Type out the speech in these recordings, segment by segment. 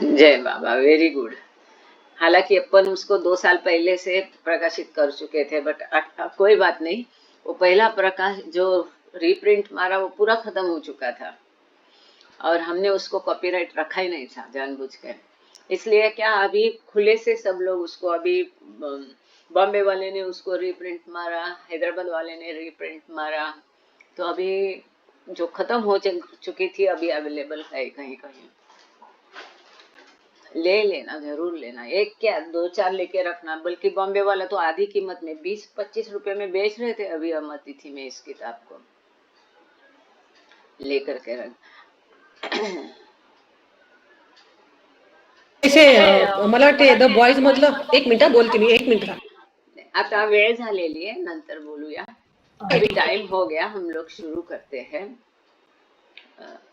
जय बाबा, very good. हालांकि अपन उसको 2 साल पहले से प्रकाशित कर चुके थे, बट कोई बात नहीं। वो पहला प्रकाश जो रीप्रिंट मारा वो पूरा खत्म हो चुका था और हमने उसको कॉपीराइट रखा ही नहीं था जानबूझकर। इसलिए क्या अभी खुले से सब लोग उसको अभी बॉम्बे वाले ने उसको रीप्रिंट मारा, हैदराबाद वाले ने रीप्रिंट मारा, तो अभी जो खत्म हो चुकी थी अभी अवेलेबल है कहीं कहीं। ले लेना, जरूर लेना। एक क्या, 2-4 लेके रखना। बल्कि बॉम्बे वाला तो आधी कीमत में 20-25 रुपए में बेच रहे थे अभी अमर तिथि में इस किताब को। लेकर के रख। ऐसे मला वाटते द बॉयज मधलं 1 मिनिट बोलते मी 1 मिनिट आता वेळ झालेली आहे, नंतर बोलूया। अभी टाइम हो गया, हम लोग शुरू करते हैं।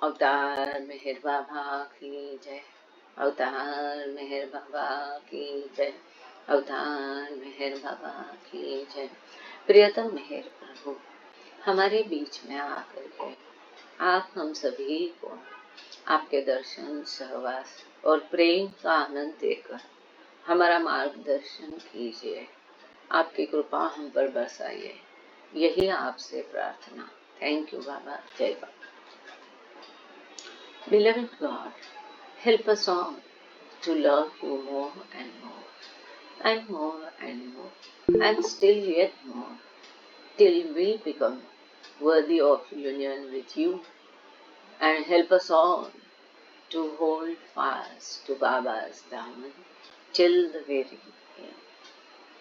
अवतार मेहर बाबा की जय। अवतार मेहर बाबा की जय। अवतार मेहर बाबा की जय। प्रियतम मेहर प्रभु, हमारे बीच में आकर के आप हम सभी को आपके दर्शन, सहवास और प्रेम का आनंद देकर हमारा मार्गदर्शन कीजिए। आपकी कृपा हम पर बरसाइए, यही आपसे प्रार्थना। थैंक यू बाबा। जय बाबा। Beloved God, help us all to love you more and more, and more and more, and still yet more, till we become worthy of union with you, and help us all to hold fast to Baba's Daman till the very end.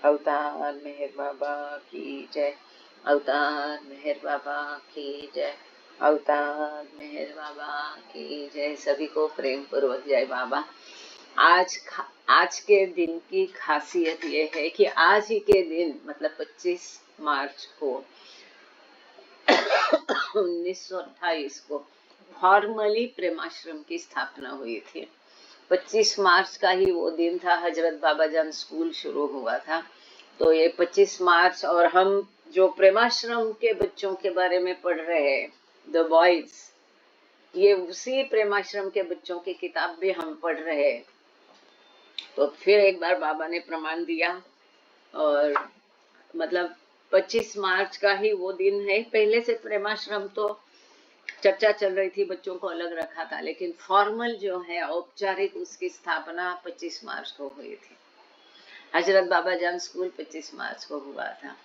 अवतार मेहर बाबा की जय। अवतार मेहर बाबा की जय। अवतार मेहर बाबा की जय। सभी को प्रेम पूर्वक जय बाबा। आज के दिन की खासियत ये है कि आज ही के दिन मतलब 25 मार्च को 1928 को फॉर्मली प्रेमाश्रम की स्थापना हुई थी। 25 मार्च का ही वो दिन था, हजरत बाबा जान स्कूल शुरू हुआ था। तो ये 25 मार्च, और हम जो प्रेमाश्रम के बच्चों के बारे में पढ़ रहे हैं, द बॉयज, ये उसी प्रेमाश्रम के बच्चों की किताब भी हम पढ़ रहे हैं। तो फिर एक बार बाबा ने प्रमाण दिया, और मतलब 25 मार्च का ही वो दिन है। पहले से प्रेमाश्रम तो चर्चा चल रही थी, बच्चों को अलग रखा था, लेकिन फॉर्मल जो है औपचारिक उसकी स्थापना 25 मार्च को हुई थी। हजरत बाबा जान स्कूल 25 मार्च को हुआ था।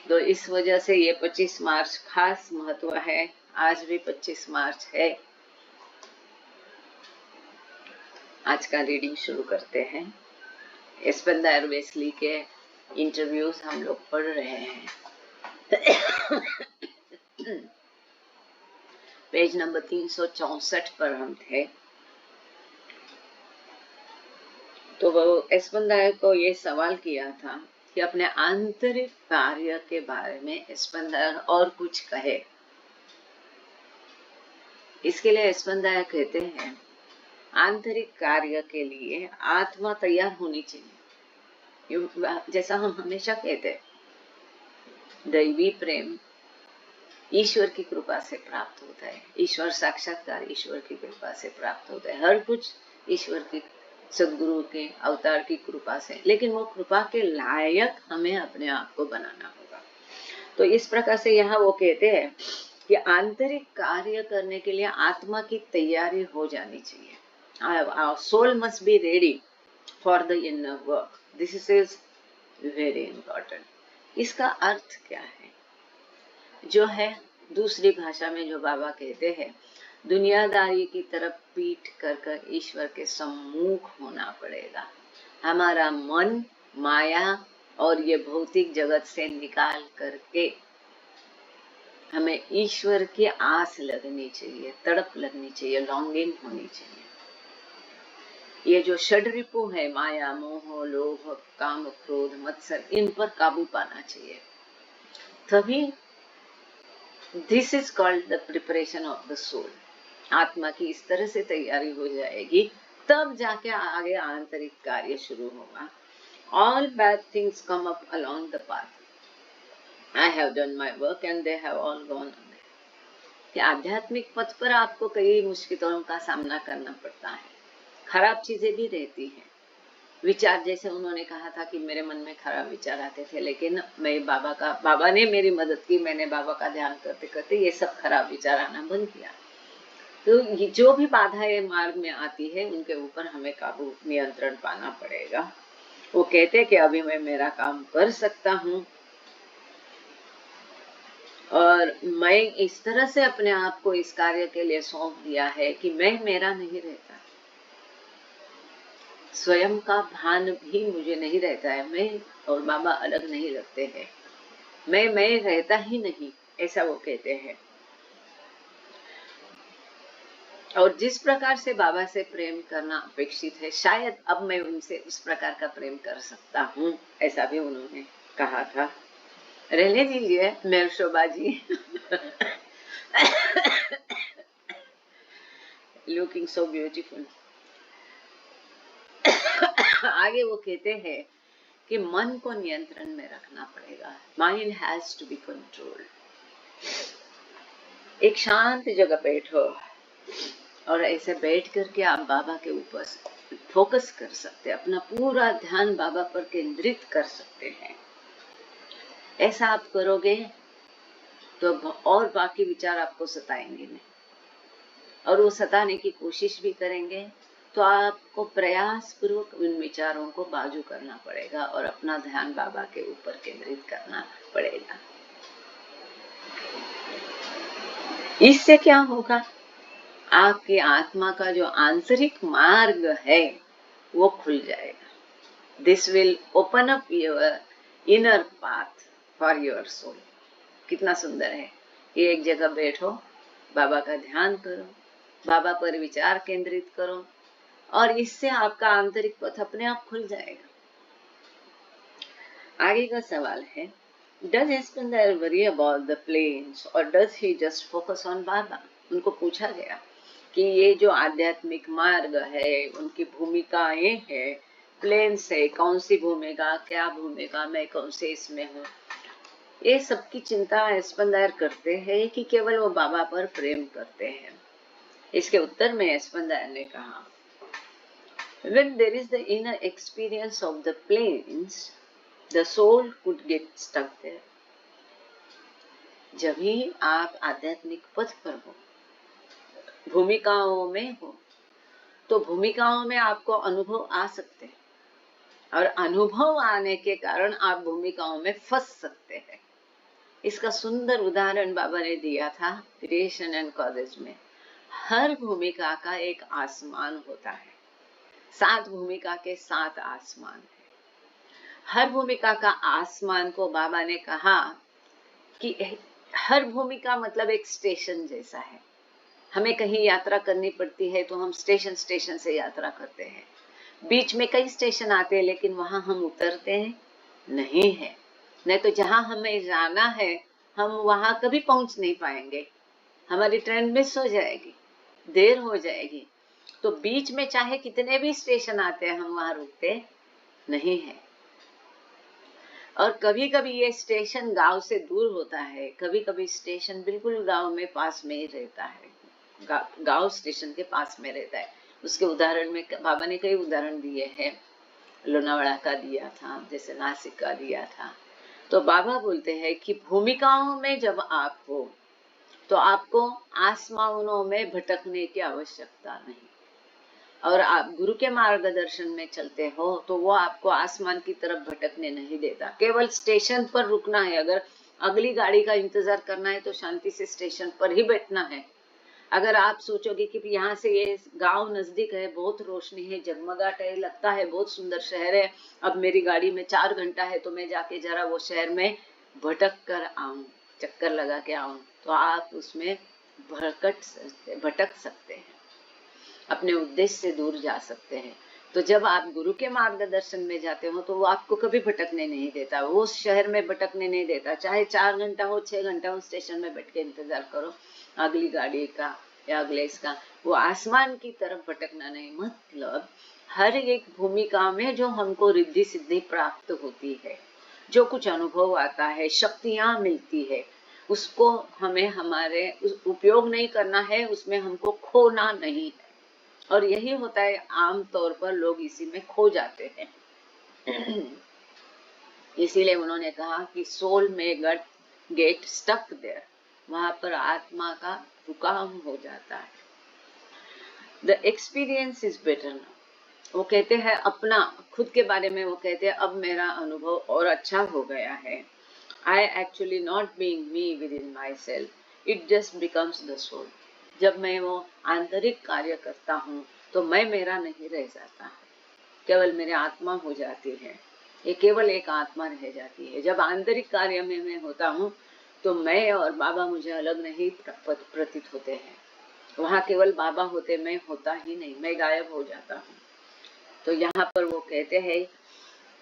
तो इस वजह से ये 25 मार्च खास महत्व है। आज भी 25 मार्च है। आज का रीडिंग शुरू करते हैं। एस्पेंदायर वेस्ली के इंटरव्यूज हम लोग पढ़ रहे हैं। पेज नंबर 364 पर हम थे। तो वो एस्पेंदायर को ये सवाल किया था कि अपने आंतरिक कार्य के बारे में एस्पेंदायर और कुछ कहे। इसके लिए एस्पेंदायर कहते हैं, आंतरिक कार्य के लिए आत्मा तैयार होनी चाहिए। जैसा हम हमेशा कहते हैं, दैवी प्रेम ईश्वर की कृपा से प्राप्त होता है। ईश्वर साक्षात्कार ईश्वर की कृपा से प्राप्त होता है। हर कुछ ईश्वर की, सदगुरु के अवतार की कृपा से, लेकिन वो कृपा के लायक हमें अपने आप को बनाना होगा। तो इस प्रकार से यहाँ वो कहते हैं कि आंतरिक कार्य करने के लिए आत्मा की तैयारी हो जानी चाहिए। Our soul must be ready for the inner work. This is very important. इसका अर्थ क्या है? जो है दूसरी भाषा में जो बाबा कहते हैं, दुनियादारी की तरफ पीठ कर ईश्वर के सम्मुख होना पड़ेगा। हमारा मन माया और ये भौतिक जगत से निकाल करके हमें ईश्वर की आस लगनी चाहिए, तड़प लगनी चाहिए, लॉन्गिंग होनी चाहिए। ये जो षड्रिपु है, माया मोह लोभ काम क्रोध मत्सर, इन पर काबू पाना चाहिए। तभी this is called the preparation of the soul. आत्मा की इस तरह से तैयारी हो जाएगी, तब जाके आगे आंतरिक कार्य शुरू होगा। All bad things come up along the path. I have done my work and they have all gone away. कि आध्यात्मिक पथ पर आपको कई मुश्किलों का सामना करना पड़ता है, खराब चीजें भी रहती हैं, विचार, जैसे उन्होंने कहा था कि मेरे मन में खराब विचार आते थे, लेकिन मैं बाबा ने मेरी मदद की, मैंने बाबा का ध्यान करते करते ये सब खराब विचार आना बंद किया। तो ये जो भी बाधाएं मार्ग में आती है उनके ऊपर हमें काबू, नियंत्रण पाना पड़ेगा। वो कहते कि अभी मैं मेरा काम कर सकता हूँ और मैं इस तरह से अपने आप को इस कार्य के लिए सौंप दिया है कि मैं मेरा नहीं रहता, स्वयं का भान भी मुझे नहीं रहता है, मैं और बाबा अलग नहीं लगते हैं, मैं रहता ही नहीं, ऐसा वो कहते हैं। और जिस प्रकार से बाबा से प्रेम करना अपेक्षित है, शायद अब मैं उनसे उस प्रकार का प्रेम कर सकता हूँ, ऐसा भी उन्होंने कहा था। रहने दीजिए मेरे Shobha ji. Looking so beautiful. आगे वो कहते हैं कि मन को नियंत्रण में रखना पड़ेगा, mind has to be controlled. एक शांत जगह बैठो और ऐसे बैठ करके आप बाबा के ऊपर फोकस कर सकते हैं, अपना पूरा ध्यान बाबा पर केंद्रित कर सकते हैं। ऐसा आप करोगे तो और बाकी विचार आपको सताएंगे नहीं, और वो सताने की कोशिश भी करेंगे तो आपको प्रयास पूर्वक उन विचारों को बाजू करना पड़ेगा और अपना ध्यान बाबा के ऊपर केंद्रित करना पड़ेगा। इससे क्या होगा, आपकी आत्मा का जो आंतरिक मार्ग है वो खुल जाएगा। This will open up your inner path for your soul. कितना सुंदर है कि एक जगह बैठो, बाबा का ध्यान करो, बाबा पर विचार केंद्रित करो और इससे आपका आंतरिक पथ अपने आप खुल जाएगा। आगे का सवाल है, does Aspendar worry about the planes और does he just focus on Baba? उनको पूछा गया कि ये जो आध्यात्मिक मार्ग है उनकी भूमिकाएं हैं, प्लेन्स है, कौन सी भूमिका, क्या भूमिका, मैं कौन से इसमें हूँ, ये सबकी चिंता एस्पेंदार करते हैं कि केवल वो बाबा पर प्रेम करते हैं। इसके उत्तर में एस्पेंदार ने कहा, when there is the inner experience of the planes, the soul could get stuck there. जब ही आप आध्यात्मिक पथ पर हो, भूमिकाओं में हो, तो भूमिकाओं में आपको अनुभव आ सकते हैं और अनुभव आने के कारण आप भूमिकाओं में फंस सकते हैं। इसका सुंदर उदाहरण बाबा ने दिया था क्रिएशन एंड कॉजेज में। हर भूमिका का एक आसमान होता है, 7 भूमिका के 7 आसमान है। हर भूमिका का आसमान को बाबा ने कहा कि हर भूमिका मतलब एक स्टेशन जैसा है। हमें कहीं यात्रा करनी पड़ती है तो हम स्टेशन स्टेशन से यात्रा करते हैं, बीच में कई स्टेशन आते हैं लेकिन वहां हम उतरते हैं नहीं है, नहीं तो जहां हमें जाना है हम वहां कभी पहुंच नहीं पाएंगे, हमारी ट्रेन मिस हो जाएगी, देर हो जाएगी। तो बीच में चाहे कितने भी स्टेशन आते हैं हम वहां रुकते नहीं है। और कभी कभी ये स्टेशन गांव से दूर होता है, कभी कभी स्टेशन बिल्कुल गांव में पास में ही रहता है, गांव स्टेशन के पास में रहता है। उसके उदाहरण में बाबा ने कई उदाहरण दिए हैं, लोनावाड़ा का दिया था, जैसे नासिक का दिया था। तो बाबा बोलते हैं कि भूमिकाओं में जब आप हो तो आपको आसमानों में भटकने की आवश्यकता नहीं, और आप गुरु के मार्गदर्शन में चलते हो तो वो आपको आसमान की तरफ भटकने नहीं देता। केवल स्टेशन पर रुकना है, अगर अगली गाड़ी का इंतजार करना है तो शांति से स्टेशन पर ही बैठना है। अगर आप सोचोगे कि यहाँ से ये गांव नजदीक है, बहुत रोशनी है, जगमगाट है, लगता है बहुत सुंदर शहर है, अब मेरी गाड़ी में 4 घंटा है तो मैं जाके जरा वो शहर में भटक कर आऊं, चक्कर लगा के आऊं, तो आप उसमें भटक सकते हैं, अपने उद्देश्य से दूर जा सकते हैं। तो जब आप गुरु के मार्गदर्शन में जाते हो तो वो आपको कभी भटकने नहीं देता, वो उस शहर में भटकने नहीं देता। चाहे 4 घंटा हो, 6 घंटा हो, स्टेशन में बैठ के इंतजार करो अगली गाड़ी का या अगले इसका, वो आसमान की तरफ भटकना नहीं। मतलब हर एक भूमिका में जो हमको रिद्धि सिद्धि प्राप्त होती है, जो कुछ अनुभव आता है, शक्तियां मिलती है, उसको हमें हमारे उपयोग नहीं करना है, उसमें हमको खोना नहीं है। और यही होता है, आम तौर पर लोग इसी में खो जाते हैं। इसीलिए उन्होंने कहा कि सोल में गेट स्टक देयर, वहां पर आत्मा का रुकाव हो जाता है। The experience is better now, वो कहते हैं अपना खुद के बारे में, वो कहते हैं अब मेरा अनुभव और अच्छा हो गया है। I actually not being me within myself, it just becomes the soul. जब मैं वो आंतरिक कार्य करता हूँ तो मैं मेरा नहीं रह जाता, केवल मेरी आत्मा हो जाती है, ये केवल एक आत्मा रह जाती है। जब आंतरिक कार्य में मैं होता हूँ तो मैं और बाबा मुझे अलग नहीं प्रतीत होते हैं, वहां केवल बाबा होते, मैं होता ही नहीं, मैं गायब हो जाता हूँ। तो यहाँ पर वो कहते हैं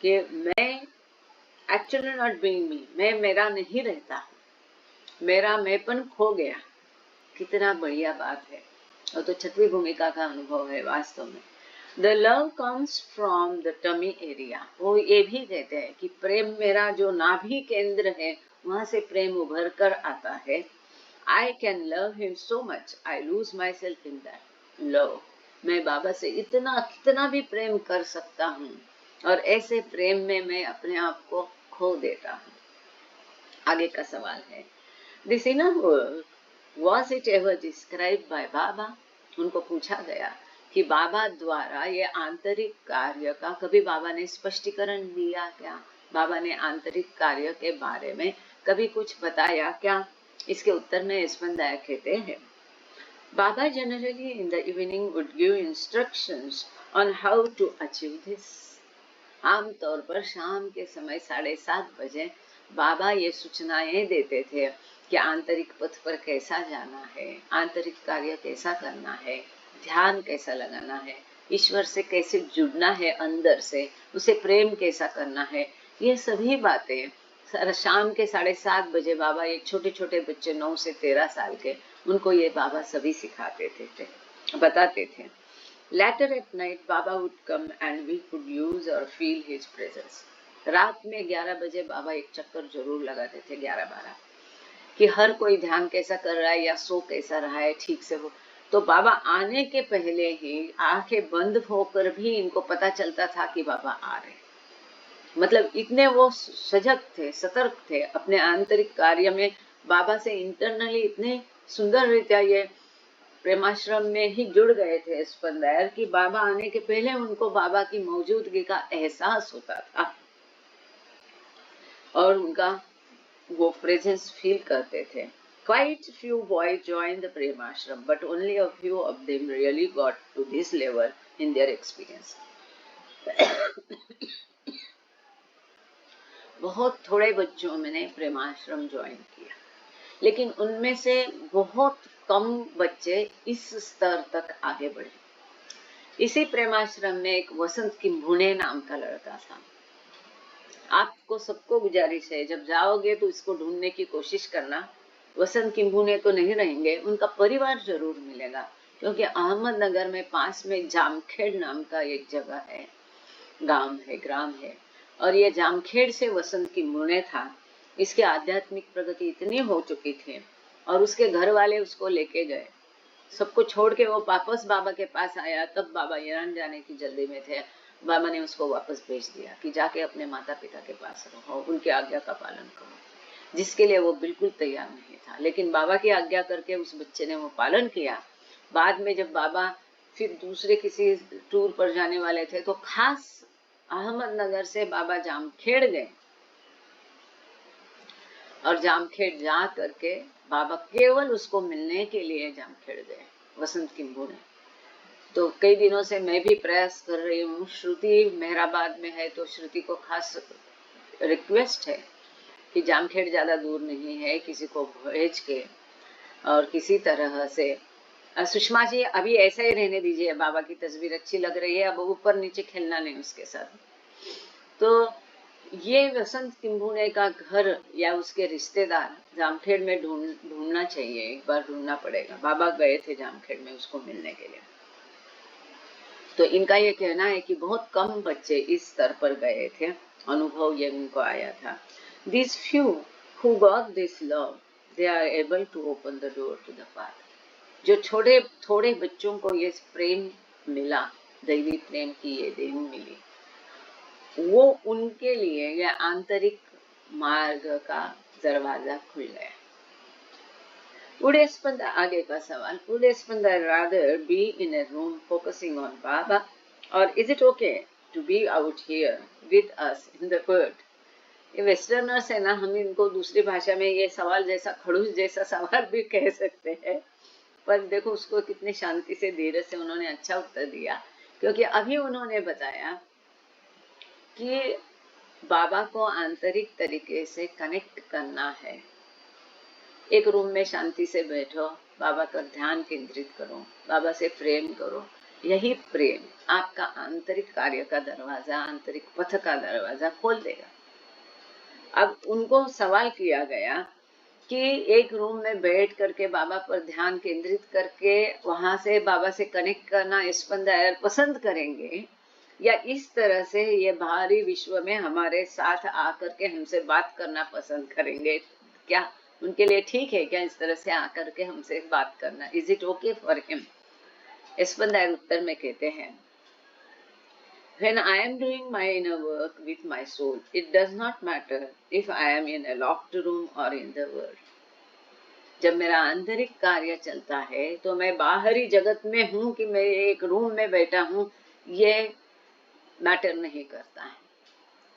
कि मैं एक्चुअली नॉट बीइंग मी, मैं मेरा नहीं रहता हूँ, मेरा मैंपन खो गया। कितना बढ़िया बात है। और तो छठवीं भूमिका का अनुभव है वास्तव में। The love comes from the tummy area, वो ये भी कहते हैं कि प्रेम मेरा जो नाभि केंद्र है वहां से प्रेम उभर कर आता है। I can love him so much, I lose myself in that love. मैं बाबा से इतना कितना भी प्रेम कर सकता हूँ और ऐसे प्रेम में मैं अपने आप को खो देता हूँ। आगे का सवाल है, this inner world, was it ever described by बाबा? उनको पूछा गया कि बाबा द्वारा ये आंतरिक कार्य का कभी बाबा ने स्पष्टीकरण दिया क्या? बाबा ने आंतरिक कार्य के बारे में कभी कुछ बताया क्या? इसके उत्तर में यशवंत दास कहते हैं, Baba generally in the evening would give instructions on how to achieve this. आमतौर पर शाम के समय 7:30 बजे बाबा ये सूचनाएं देते थे कि आंतरिक पथ पर कैसा जाना है, आंतरिक कार्य कैसा करना है, ध्यान कैसा लगाना है, ईश्वर से कैसे जुड़ना है, अंदर से उसे प्रेम कैसा करना है। ये सभी बातें शाम के 7:30 बजे बाबा, ये छोटे छोटे बच्चे 9 से 13 साल के, उनको ये बाबा सभी सिखाते थे, बताते थे। Later at night, Baba would come and we could use or feel his presence. रात में 11 बजे बाबा एक चक्कर जरूर लगाते थे, 11-12, कि हर कोई ध्यान कैसा कर रहा है या सो कैसा रहा है ठीक से हो। तो बाबा आने के पहले ही आंखें बंद होकर भी इनको पता चलता था कि बाबा आ रहे। मतलब इतने वो सजग थे, सतर्क थे अपने आंतरिक कार्य में, बाबा से इंटरनली इतने सुंदर रीत्या ये प्रेमाश्रम में ही जुड़ गए थे स्पंदर कि बाबा आने के पहले उनको बाबा की मौजूदगी का एहसास होता था और उनका वो प्रेजेंस फील करते थे। Quite few boys joined the Premashram, but only a few of them really got to this level in their experience. बहुत थोड़े बच्चों ने प्रेमाश्रम ज्वाइन किया, लेकिन उनमें से बहुत कम बच्चे इस स्तर तक आगे बढ़े। इसी प्रेमाश्रम में एक वसंत किम्भुने नाम का लड़का था। आपको सबको गुजारिश है, जब जाओगे तो इसको ढूंढने की कोशिश करना। वसंत किम्भुने तो नहीं रहेंगे, उनका परिवार जरूर मिलेगा, क्योंकि अहमदनगर में पास में जामखेड़ नाम का एक जगह है, ग्राम है, और ये जामखेड़ से वसंत किम्भुने था। इसके आध्यात्मिक प्रगति इतनी हो चुकी थी और उसके घर वाले उसको लेके गए, सबको छोड़ के वो वापस बाबा के पास आया। तब बाबा ईरान जाने की जल्दी में थे, बाबा ने उसको वापस भेज दिया कि जाके अपने माता पिता के पास रहो, उनकी आज्ञा का पालन करो, जिसके लिए वो बिल्कुल तैयार नहीं था। लेकिन बाबा की आज्ञा करके उस बच्चे ने वो पालन किया। बाद में जब बाबा फिर दूसरे किसी टूर पर जाने वाले थे तो खास अहमदनगर से बाबा जामखेड़ गए और जामखेड़ जा करके बाबा केवल उसको मिलने के लिए जामखेड़ गए, वसंत किम्भुने। तो कई दिनों से मैं भी प्रयास कर रही हूँ, श्रुति मेहराबाद में है तो श्रुति को खास रिक्वेस्ट है कि जामखेड़ ज्यादा दूर नहीं है, किसी को भेज के और किसी तरह से। सुषमा जी अभी ऐसा ही रहने दीजिए, बाबा की तस्वीर अच्छी लग रही है, अब ऊपर नीचे खेलना नहीं उसके साथ। तो ये वसंत किम्भुने का घर या उसके रिश्तेदार जामखेड़ में ढूंढना चाहिए, एक बार ढूंढना पड़ेगा। बाबा गए थे जामखेड़ में उसको मिलने के लिए। तो इनका ये कहना है कि बहुत कम बच्चे इस स्तर पर गए थे, अनुभव ये उनको आया था। These few who got this love, they are able to open the door to the Father. जो थोड़े बच्चों को ये प्रेम मिला, दैवी प्रेम की ये देन मिली, वो उनके लिए ये आंतरिक मार्ग का दरवाजा खुल गया। Would a spanda, आगे का सवाल, would a spanda rather be in a room focusing on Baba, or is it okay to be out here with us in the world? ये वेस्टर्नर्स है ना, हम इनको दूसरी भाषा में ये सवाल जैसा खड़ूस जैसा सवाल भी कह सकते हैं, पर देखो उसको कितनी शांति से धीरे से उन्होंने अच्छा उत्तर दिया, क्योंकि अभी उन्होंने बताया कि बाबा को आंतरिक तरीके से कनेक्ट करना है। एक रूम में शांति से बैठो, बाबा का ध्यान केंद्रित करो, बाबा से प्रेम करो, यही प्रेम आपका आंतरिक कार्य का दरवाजा, आंतरिक पथ का दरवाजा खोल देगा। अब उनको सवाल किया गया कि एक रूम में बैठ करके बाबा पर ध्यान केंद्रित करके वहां से बाबा से कनेक्ट करना स्पंदन पसंद करेंगे, या इस तरह से ये बाहरी विश्व में हमारे साथ आकर के हमसे बात करना पसंद करेंगे? क्या उनके लिए ठीक है क्या इस तरह से आकर के हमसे बात करना? Is it okay for him? Spandan उत्तर में कहते हैं, When I am doing my inner work with my soul, it does not matter if I am in a locked room or in the world. जब मेरा आंतरिक कार्य चलता है तो मैं बाहरी जगत में हूँ कि मैं एक रूम में बैठा हूँ, ये मैटर नहीं करता है,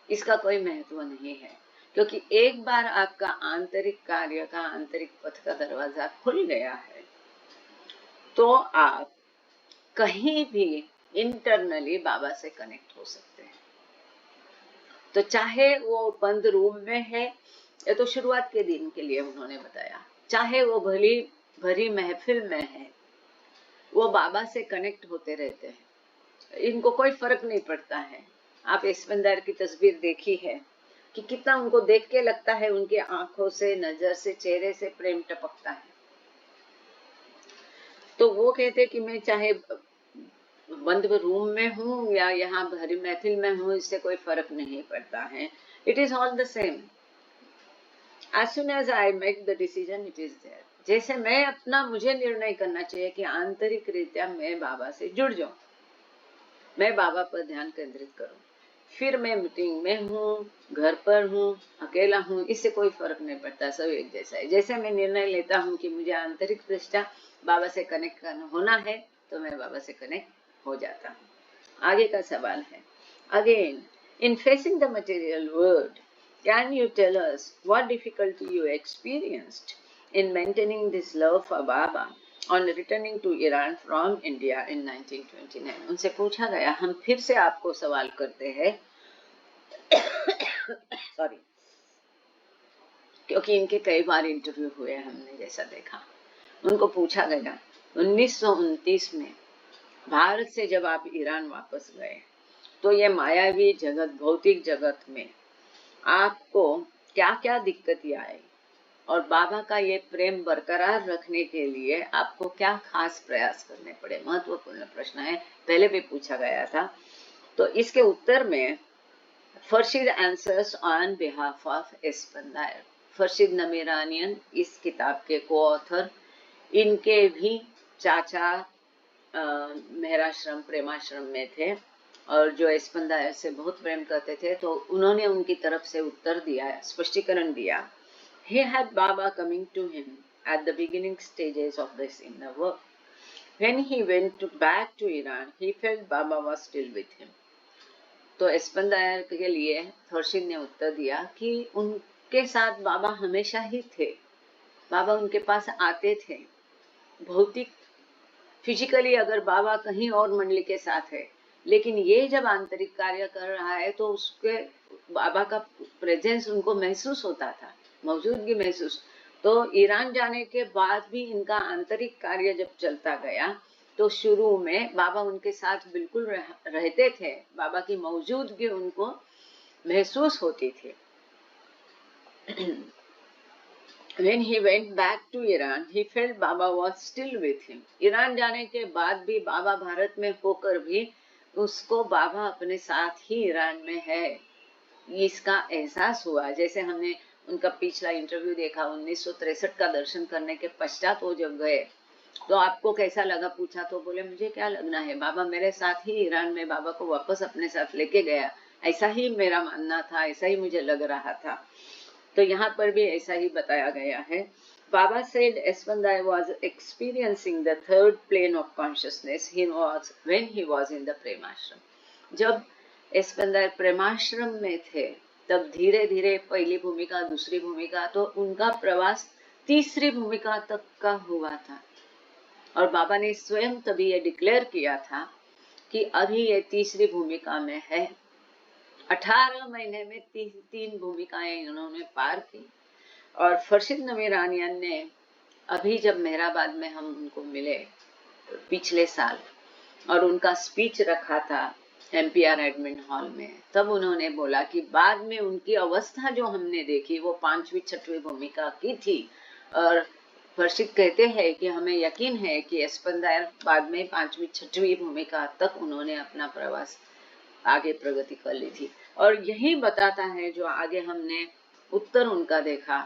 इसका कोई महत्व नहीं है, क्योंकि एक बार आपका आंतरिक कार्य का, आंतरिक पथ का दरवाजा खुल गया है तो आप कहीं भी इंटरनली बाबा से कनेक्ट हो सकते हैं। तो चाहे वो बंद रूम में है, या तो शुरुआत के दिन के लिए उन्होंने बताया, चाहे वो भरी महफिल में है, वो बाबा से कनेक्ट होते रहते हैं, इनको कोई फर्क नहीं पड़ता है। आप स्पंदर की तस्वीर देखी है कि कितना उनको देख के लगता है उनकी आंखों से, नजर से, चेहरे से प्रेम टपकता है। तो वो कहते कि मैं चाहे बंद रूम में हूँ या यहाँ भरी महफिल में हूँ, इससे कोई फर्क नहीं पड़ता है। It is all the same. As soon as I make the decision, it is there. जैसे मैं अपना, मुझे निर्णय करना चाहिए कि आंतरिक रीत्या मैं बाबा से जुड़ जाऊं, मैं बाबा पर ध्यान केंद्रित करूं, फिर मैं मीटिंग में हूँ, घर पर हूँ, अकेला हूँ, इससे कोई फर्क नहीं पड़ता, सब एक जैसा है। जैसे मैं निर्णय लेता हूँ कि मुझे आंतरिक दृष्टा बाबा से कनेक्ट होना है, तो मैं बाबा से कनेक्ट हो जाता हूँ। आगे का सवाल है, again, in facing the material world, can you tell us what difficulty you experienced in maintaining this love for Baba on returning to Iran from India in 1929? उनसे पूछा गया, हम फिर से आपको सवाल करते हैं सॉरी, क्योंकि इनके कई बार इंटरव्यू हुए हमने जैसा देखा। उनको पूछा गया 1929 में भारत से जब आप ईरान वापस गए तो ये मायावी जगत, भौतिक जगत में आपको क्या क्या दिक्कतें आई, और बाबा का ये प्रेम बरकरार रखने के लिए आपको क्या खास प्रयास करने पड़े? महत्वपूर्ण प्रश्न है, पहले भी पूछा गया था। तो इसके उत्तर में फरशीद आंसर्स ऑन बिहाफ ऑफ स्पंदन। फरशीद नमीरानियन इस किताब के को ऑथर, इनके भी चाचा मेहराश्रम प्रेमाश्रम में थे और जो स्पंदन से बहुत प्रेम करते थे, तो उन्होंने उनकी तरफ से उत्तर दिया, स्पष्टीकरण दिया। He had Baba coming to him at the beginning stages of this inner work. When he went back to Iran, he felt Baba was still with him. तो स्पंदन के लिए फरशीद ने उत्तर दिया कि उनके साथ बाबा हमेशा ही थे, बाबा उनके पास आते थे। भौतिक फिजिकली अगर बाबा कहीं और मंडली के साथ है, लेकिन ये जब आंतरिक कार्य कर रहा है तो उसके बाबा का प्रेजेंस उनको महसूस होता था, मौजूदगी महसूस। तो ईरान जाने के बाद भी इनका आंतरिक कार्य जब चलता गया तो शुरू में बाबा उनके साथ बिल्कुल रहते थे, बाबा की मौजूदगी उनको महसूस होती थी। When he went back to Iran, he felt Baba was still with him. Iran जाने के बाद भी बाबा भारत में होकर भी उसको बाबा अपने साथ ही ईरान में है, इसका एहसास हुआ। जैसे हमने उनका पिछला इंटरव्यू देखा, 1963 का दर्शन करने के पश्चात वो जब गए तो आपको कैसा लगा पूछा, तो बोले मुझे क्या लगना है, बाबा मेरे साथ ही ईरान में बाबा को वापस अपने साथ लेके गया, ऐसा ही मेरा मानना था, ऐसा ही मुझे लग रहा था। तो यहाँ पर भी ऐसा ही बताया गया है। Baba said Eswandai was experiencing the third plane of consciousness when he was in the Premashram. जब एस्वंदाय प्रेमाश्रम में थे तब धीरे धीरे पहली भूमिका, दूसरी भूमिका, तो उनका प्रवास तीसरी भूमिका तक का हुआ था। और बाबा ने स्वयं तभी ये डिक्लेयर किया था कि अभी ये तीसरी भूमिका में है। 18 महीने में तीन भूमिकाएं उन्होंने पार की। और फरशीद नवी ईरानियन ने अभी जब मेहराबाद में हम उनको मिले पिछले साल और उनका स्पीच रखा था एमपीआर एडमिन हॉल में, तब उन्होंने बोला कि बाद में उनकी अवस्था जो हमने देखी वो 5वीं 6वीं भूमिका की थी। और फरशीद कहते हैं कि हमें यकीन है कि एस्पंदायर बाद में 5वीं 6वीं भूमिका तक उन्होंने अपना प्रवास आगे प्रगति कर ली थी। और यही बताता है जो आगे हमने उत्तर उनका देखा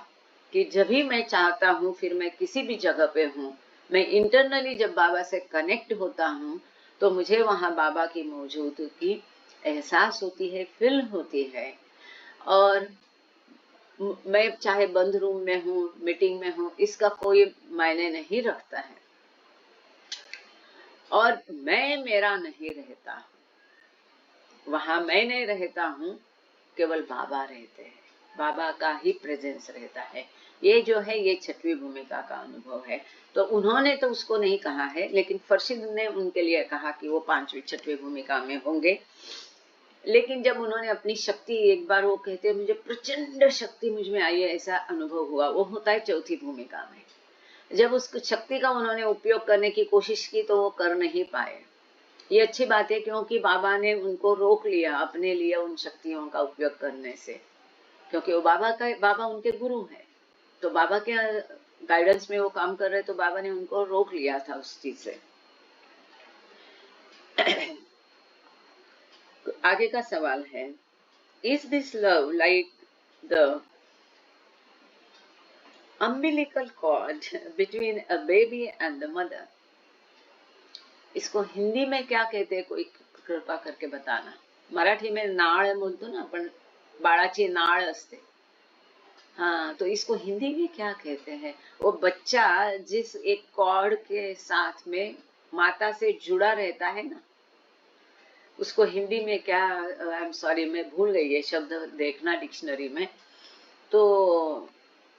कि जब भी मैं चाहता हूँ, फिर मैं किसी भी जगह पे हूँ, मैं इंटरनली जब बाबा से कनेक्ट होता हूँ तो मुझे वहाँ बाबा की मौजूदगी की एहसास होती है, फील होती है। और मैं चाहे बंद रूम में हूँ, मीटिंग में हूँ, इसका कोई मायने नहीं रखता है। और मैं मेरा नहीं रहता, वहां मैं नहीं रहता हूँ, केवल बाबा रहते हैं, बाबा का ही प्रेजेंस रहता है। ये जो है ये 6वीं भूमिका का अनुभव है। तो उन्होंने तो उसको नहीं कहा है, लेकिन फरशीद ने उनके लिए कहा कि वो 5वीं 6वीं भूमिका में होंगे। लेकिन जब उन्होंने अपनी शक्ति, एक बार वो कहते हैं मुझे प्रचंड शक्ति मुझ में आई है, ऐसा अनुभव हुआ, वो होता है 4थी भूमिका में। जब उस शक्ति का उन्होंने उपयोग करने की कोशिश की तो वो कर नहीं पाए। ये अच्छी बात है क्योंकि बाबा ने उनको रोक लिया अपने लिए उन शक्तियों का उपयोग करने से, क्योंकि वो बाबा उनके गुरु है। तो बाबा के गाइडेंस में वो काम कर रहे, तो बाबा ने उनको रोक लिया था उस चीज से। आगे का सवाल है, is this love like the umbilical cord between a baby and the mother? इसको हिंदी में क्या कहते हैं, कोई कृपा करके बताना। मराठी में नाळ बोलतो ना आपण, बाळाची नाळ असते। हाँ, तो इसको हिंदी में क्या कहते हैं? वो बच्चा जिस एक कॉर्ड के साथ में माता से जुड़ा रहता है ना, उसको हिंदी में क्या, आई एम सॉरी मैं भूल गई ये शब्द, देखना डिक्शनरी में। तो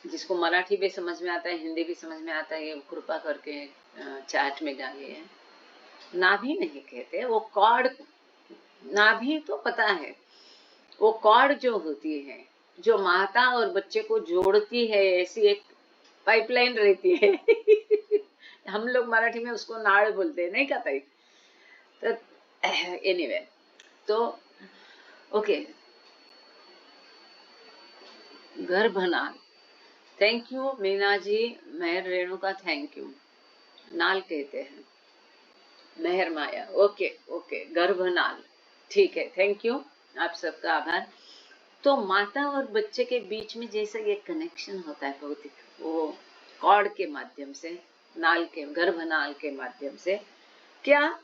जिसको मराठी भी समझ में आता है, हिंदी भी समझ में आता है, ये कृपा करके चैट में डालिए। नाभि नहीं कहते, वो कॉर्ड, नाभि तो पता है, वो कॉर्ड जो होती है, जो माता और बच्चे को जोड़ती है, ऐसी एक पाइपलाइन रहती है। हम लोग मराठी में उसको नाड़ बोलते हैं, नहीं कहते? तो एनीवे, तो ओके, गर्भनाल, thank you Meena ji, Meher Renuka, thank you. नाल कहते हैं, मेहर माया, ओके ओके, गर्भनाल, ठीक है, थैंक यू, आप सबका आभार। तो माता और बच्चे के बीच में जैसा ये कनेक्शन होता है भौतिक, वो कॉर्ड के माध्यम से, नाल के, गर्भनाल के माध्यम से, क्या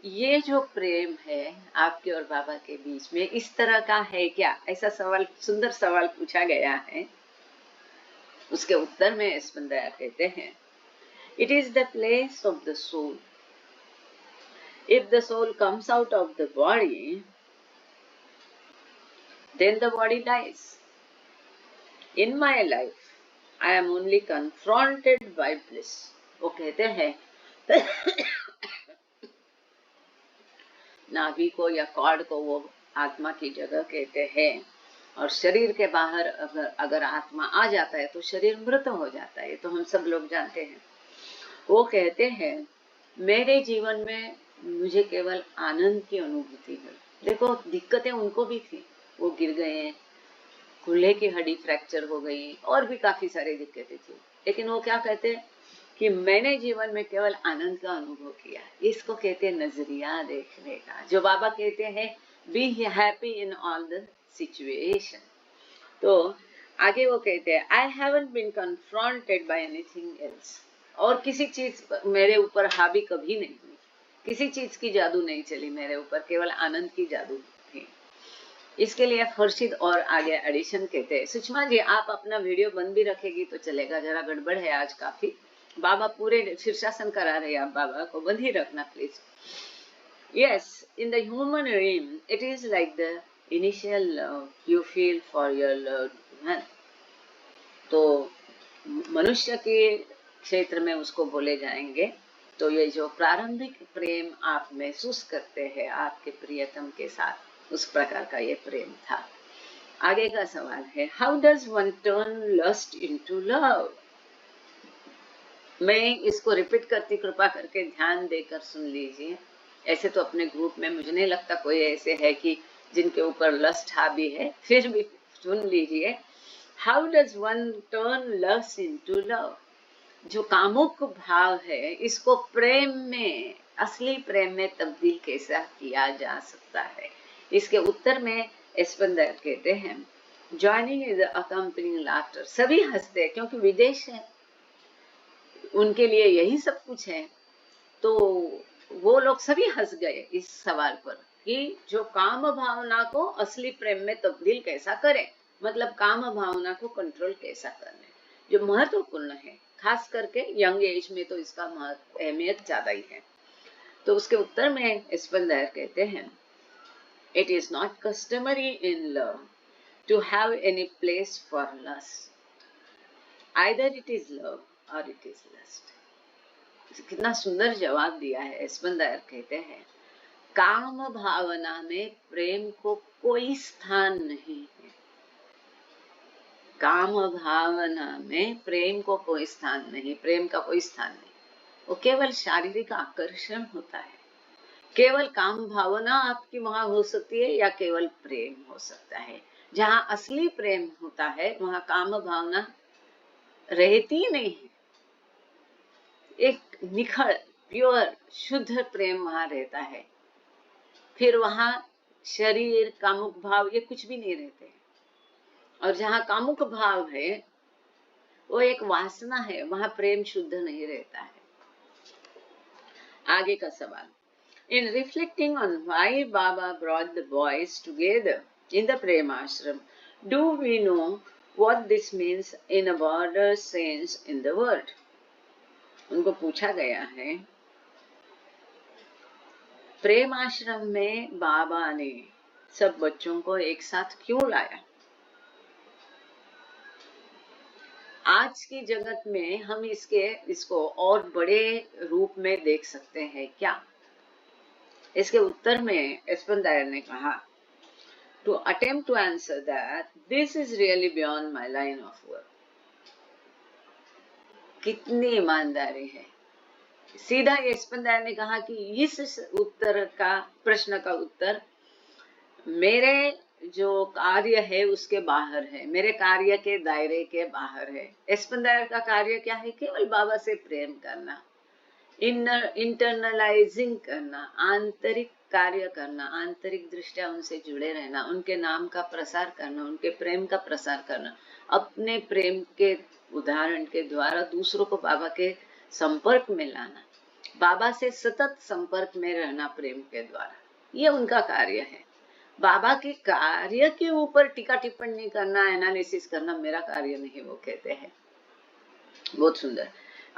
ये जो प्रेम है आपके और बाबा के बीच में इस तरह का है क्या? ऐसा सवाल, सुंदर सवाल पूछा गया है। उसके उत्तर में स्पंदया कहते हैं, it is the place of the soul. If the soul comes out of the body, then the body dies. In my life, I am only confronted by bliss. वो कहते हैं नाभि को या कॉर्ड को वो आत्मा की जगह कहते हैं, और शरीर के बाहर अगर आत्मा आ जाता है तो शरीर मृत हो जाता है, तो हम सब लोग जानते हैं। वो कहते हैं मेरे जीवन में मुझे केवल आनंद की अनुभूति है। देखो दिक्कतें उनको भी थी, वो गिर गए, कूल्हे की हड्डी फ्रैक्चर हो गई, और भी काफी सारी दिक्कतें थी, लेकिन वो क्या कहते हैं कि मैंने जीवन में केवल आनंद का अनुभव किया। इसको कहते हैं नजरिया देखने का, जो बाबा कहते हैं be happy in all the situation. तो आगे वो कहते हैं I haven't been confronted by anything else. और किसी चीज मेरे ऊपर हावी कभी नहीं हुई, किसी चीज की जादू नहीं चली मेरे ऊपर, केवल आनंद की जादू थी। इसके लिए खुर्शीद और आगे एडिशन कहते हैं। सुषमा जी आप अपना वीडियो बंद भी रखेगी तो चलेगा, जरा गड़बड़ है आज काफी। बाबा पूरे शीर्षासन करा रहे हैं, आप बाबा को बंद ही रखना please. Yes, in the human realm, it is like the initial love you feel for your loved one. तो मनुष्य के क्षेत्र में उसको बोले जाएंगे, तो ये जो प्रारंभिक प्रेम आप महसूस करते हैं आपके प्रियतम के साथ, उस प्रकार का ये प्रेम था। आगे का सवाल है, how does one turn lust into love? मैं इसको रिपीट करती, कृपा करके ध्यान देकर सुन लीजिए। ऐसे तो अपने ग्रुप में मुझे नहीं लगता कोई ऐसे है कि जिनके ऊपर लस्ट हावी है, फिर भी सुन लीजिए। How does one turn lust into love? जो कामुक भाव है, इसको प्रेम में, असली प्रेम में तब्दील कैसा किया जा सकता है? इसके उत्तर में एस्पेंदर कहते हैं, ज्वाइनिंग इज अकम्पनिंग लाफ्टर। सभी हंसते हैं क्योंकि विदेश है, उनके लिए यही सब कुछ है। तो वो लोग सभी हंस गए इस सवाल पर कि जो काम भावना को असली प्रेम में तब्दील कैसा करें, मतलब काम भावना को कंट्रोल कैसा करने, जो महत्वपूर्ण है, खास करके यंग एज में तो इसका अहमियत ज्यादा ही है। तो उसके उत्तर में एस्पेंदर कहते हैं, it is not customary in love to have any place for lust, either it is love or it is lust. कितना सुंदर जवाब दिया है। एस्पेंदर कहते हैं, काम भावना में प्रेम को कोई स्थान नहीं है। काम भावना में प्रेम को कोई स्थान नहीं, प्रेम का कोई स्थान नहीं। वो केवल शारीरिक आकर्षण होता है। केवल काम भावना आपकी वहां हो सकती है या केवल प्रेम हो सकता है। जहां असली प्रेम होता है वहां काम भावना रहती नहीं है। एक निखड़, प्योर, शुद्ध प्रेम वहां रहता है। फिर वहां शरीर, कामुक भाव, ये कुछ भी नहीं रहते। और जहां कामुक भाव है वो एक वासना है, वहां प्रेम शुद्ध नहीं रहता है। आगे का सवाल, in reflecting on why Baba brought the boys together in the Prem Ashram, do we know what this means in a broader sense in the world? उनको पूछा गया है, प्रेम आश्रम में बाबा ने सब बच्चों को एक साथ क्यों लाया? आज की जगत में हम इसको और बड़े रूप में देख सकते हैं क्या? इसके उत्तर में एस्पेंदर ने कहा, to attempt to answer that this is really beyond my line of work. कितनी ईमानदारी है। सीधा एस्पेंदर ने कहा कि इस उत्तर का, प्रश्न का उत्तर मेरे जो कार्य है उसके बाहर है, मेरे कार्य के दायरे के बाहर है। एस्पेंदर का कार्य क्या है? केवल बाबा से प्रेम करना, इंटरनलाइजिंग करना, आंतरिक कार्य करना, आंतरिक दृष्टिया उनसे जुड़े रहना, उनके नाम का प्रसार करना, उनके प्रेम का प्रसार करना, अपने प्रेम के उदाहरण के द्वारा दूसरों को बाबा के संपर्क में लाना, बाबा से सतत संपर्क में रहना प्रेम के द्वारा, ये उनका कार्य है। बाबा के कार्य के ऊपर टीका टिप्पणी करना, एनालिसिस करना मेरा कार्य नहीं, वो कहते हैं। बहुत सुंदर।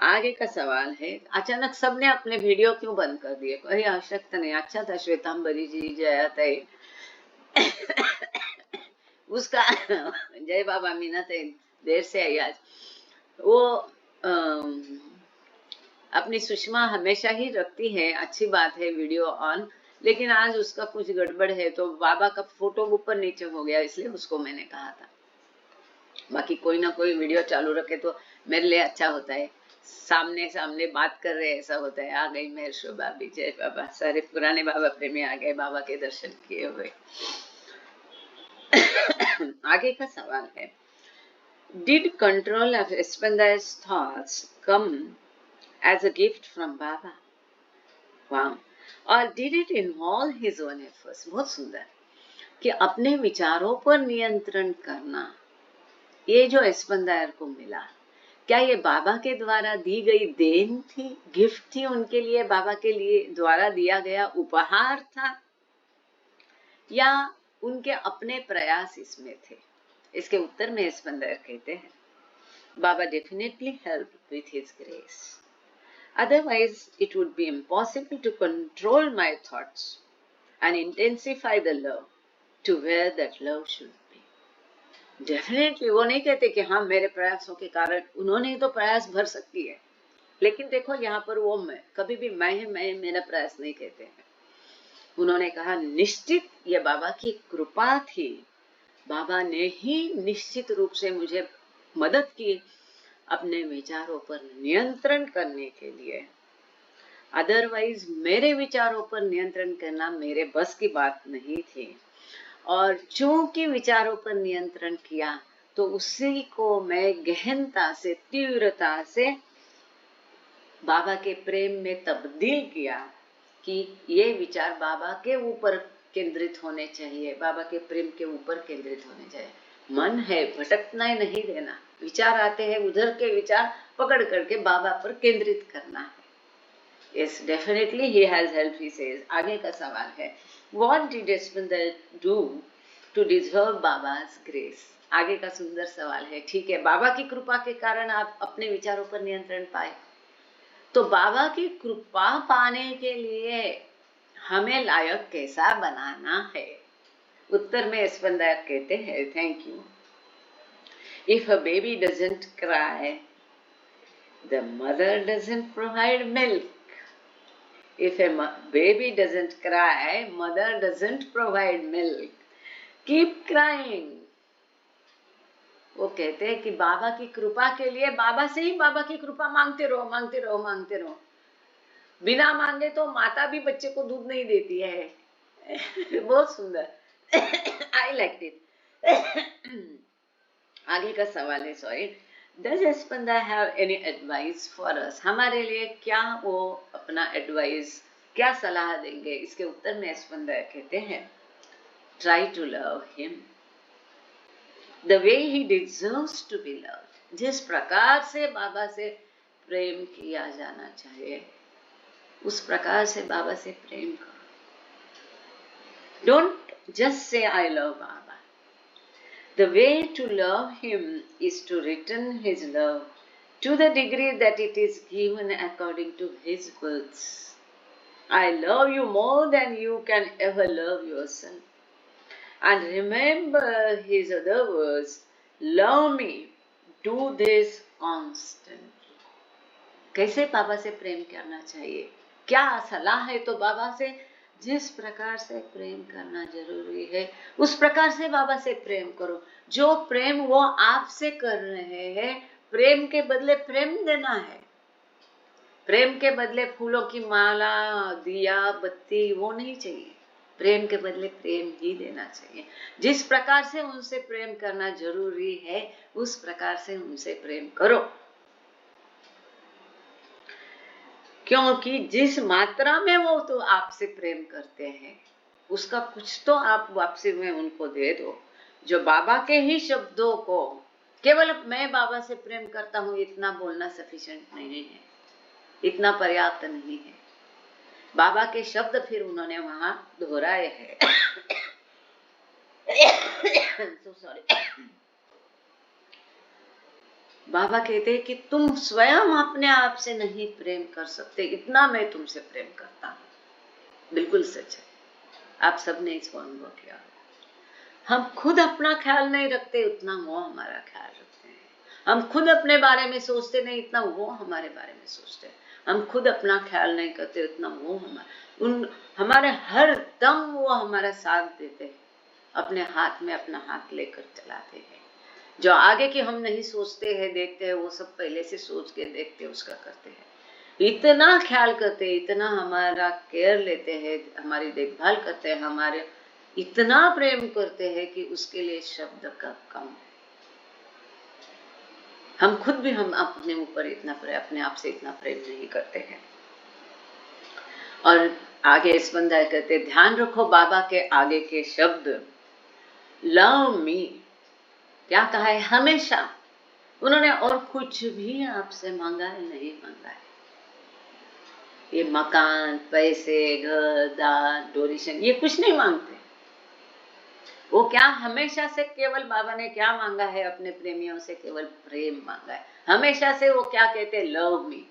आगे का सवाल है, अचानक सबने अपने वीडियो क्यों बंद कर दिए? कोई आवश्यकता नहीं। अच्छा था श्वेतांबरी जी, जया तय उसका जय बाबा मीना तय देर से आई आज। वो अपनी सुषमा हमेशा ही रखती है, अच्छी बात है वीडियो ऑन, लेकिन आज उसका कुछ गड़बड़ है तो बाबा का फोटो ऊपर नीचे हो गया, इसलिए उसको मैंने कहा था। बाकी कोई ना कोई वीडियो चालू रखे तो मेरे लिए अच्छा होता है, सामने सामने बात कर रहे ऐसा होता है। आ गई मेहर शोभा भी, जय बाबा। सारे पुराने बाबा प्रेमी आ गए, बाबा के दर्शन किए हुए। आगे का सवाल है, did control of Aspandiar's thoughts come as a gift from Baba? वाह। और did it involve his own efforts? बहुत सुंदर, कि अपने विचारों पर नियंत्रण करना, ये जो एस्पेंदर को मिला, क्या ये बाबा के द्वारा दी गई देन थी, गिफ्ट थी उनके लिए, बाबा के लिए द्वारा दिया गया उपहार था, या उनके अपने प्रयास इसमें थे? इसके उत्तर में स्पंदर कहते हैं, Baba definitely helped with his grace. Otherwise, it would be impossible to control my thoughts and intensify the love to where that love should be. Definitely, वो नहीं कहते कि हाँ मेरे प्रयासों के कारण, उन्होंने तो प्रयास भर सकती है, लेकिन देखो यहाँ पर वो मैं, कभी भी मैं मेरा प्रयास नहीं कहते हैं। उन्होंने कहा निश्चित ये बाबा की कृपा थी, बाबा ने ही निश्चित रूप से मुझे मदद की अपने विचारों पर नियंत्रण करने के लिए। अदरवाइज मेरे विचारों पर नियंत्रण करना मेरे बस की बात नहीं थी, और चूंकि विचारों पर नियंत्रण किया तो उसी को मैं गहनता से, तीव्रता से बाबा के प्रेम में तब्दील किया कि ये विचार बाबा के ऊपर केंद्रित होने चाहिए, बाबा के प्रेम के ऊपर केंद्रित होने चाहिए। मन है भटकना ही नहीं देना, विचार आते हैं उधर के विचार पकड़ करके बाबा पर केंद्रित करना है। Yes, definitely he has helped, he says. आगे का सवाल है, What did Yashwanta do to deserve Baba's grace? आगे का सुंदर सवाल है। ठीक है, बाबा की कृपा के कारण आप अपने विचारों पर नियंत्रण पाए, तो बाबा की कृपा पाने के लिए हमें लायक कैसा बनाना है? उत्तर में स्पंदर कहते हैं, thank you. If a baby doesn't cry, the mother doesn't provide milk. If a baby doesn't cry, mother doesn't provide milk. Keep crying. वो कहते हैं कि बाबा की कृपा के लिए बाबा से ही बाबा की कृपा मांगते रहो, मांगते रहो, मांगते रहो। बिना मांगे तो माता भी बच्चे को दूध नहीं देती है। बहुत सुंदर। I liked it. आगे का सवाल है, sorry, Does Spanda have any advice for us? हमारे लिए क्या वो अपना एडवाइस, क्या सलाह देंगे? इसके उत्तर में स्पंदा कहते हैं, Try to love him the way he deserves to be loved. जिस प्रकार से बाबा से प्रेम किया जाना चाहिए, उस प्रकार से बाबा से प्रेम करो। Don't just say I love Baba. The way to love him is to return his love to the degree that it is given according to his words. I love you more than you can ever love yourself. And remember his other words, love me, do this constantly. कैसे बाबा से प्रेम करना चाहिए? क्या सलाह है? तो बाबा से जिस प्रकार से प्रेम करना जरूरी है, उस प्रकार से बाबा से प्रेम करो। जो प्रेम वो आपसे कर रहे हैं, प्रेम के बदले प्रेम देना है। प्रेम के बदले फूलों की माला, दिया, बत्ती, वो नहीं चाहिए। प्रेम के बदले प्रेम ही देना चाहिए। जिस प्रकार से उनसे प्रेम करना जरूरी है, उस प्रकार से उनसे प्रेम करो। क्योंकि जिस मात्रा में वो तो आपसे प्रेम करते हैं, उसका कुछ तो आप वापसी में उनको दे दो। जो बाबा के ही शब्दों को केवल मैं बाबा से प्रेम करता हूँ इतना बोलना सफिशिएंट नहीं है, इतना पर्याप्त नहीं है। बाबा के शब्द फिर उन्होंने वहां दोहराए हैं। so sorry. बाबा कहते हैं कि तुम स्वयं अपने आप से नहीं प्रेम कर सकते, इतना मैं तुमसे प्रेम करता हूं। बिल्कुल सच है, आप सबने इसको अनुभव किया। हम खुद अपना ख्याल नहीं रखते, उतना वो हमारा ख्याल रखते हैं। हम खुद अपने बारे में सोचते नहीं, इतना वो हमारे बारे में सोचते हैं। हम खुद अपना ख्याल नहीं करते, उतना वो हमारे हर दम वो हमारा साथ देते हैं, अपने हाथ में अपना हाथ लेकर चलाते हैं। जो आगे की हम नहीं सोचते हैं, देखते हैं, वो सब पहले से सोच के देखते हैं, उसका करते हैं। इतना ख्याल करते हैं, इतना हमारा केयर लेते हैं, हमारी देखभाल करते हैं, हमारे इतना प्रेम करते हैं कि उसके लिए शब्द का कम है। हम खुद भी हम अपने ऊपर इतना प्रेम, अपने आप से इतना प्रेम नहीं करते हैं। और आगे स्पंदा कहते, ध्यान रखो बाबा के आगे के शब्द, लव मी, क्या कहा है? हमेशा उन्होंने और कुछ भी आपसे मांगा है? नहीं मांगा है। ये मकान, पैसे, घर, दान, डोनेशन, ये कुछ नहीं मांगते। वो क्या हमेशा से केवल बाबा ने क्या मांगा है अपने प्रेमियों से? केवल प्रेम मांगा है। हमेशा से वो क्या कहते हैं? Love me,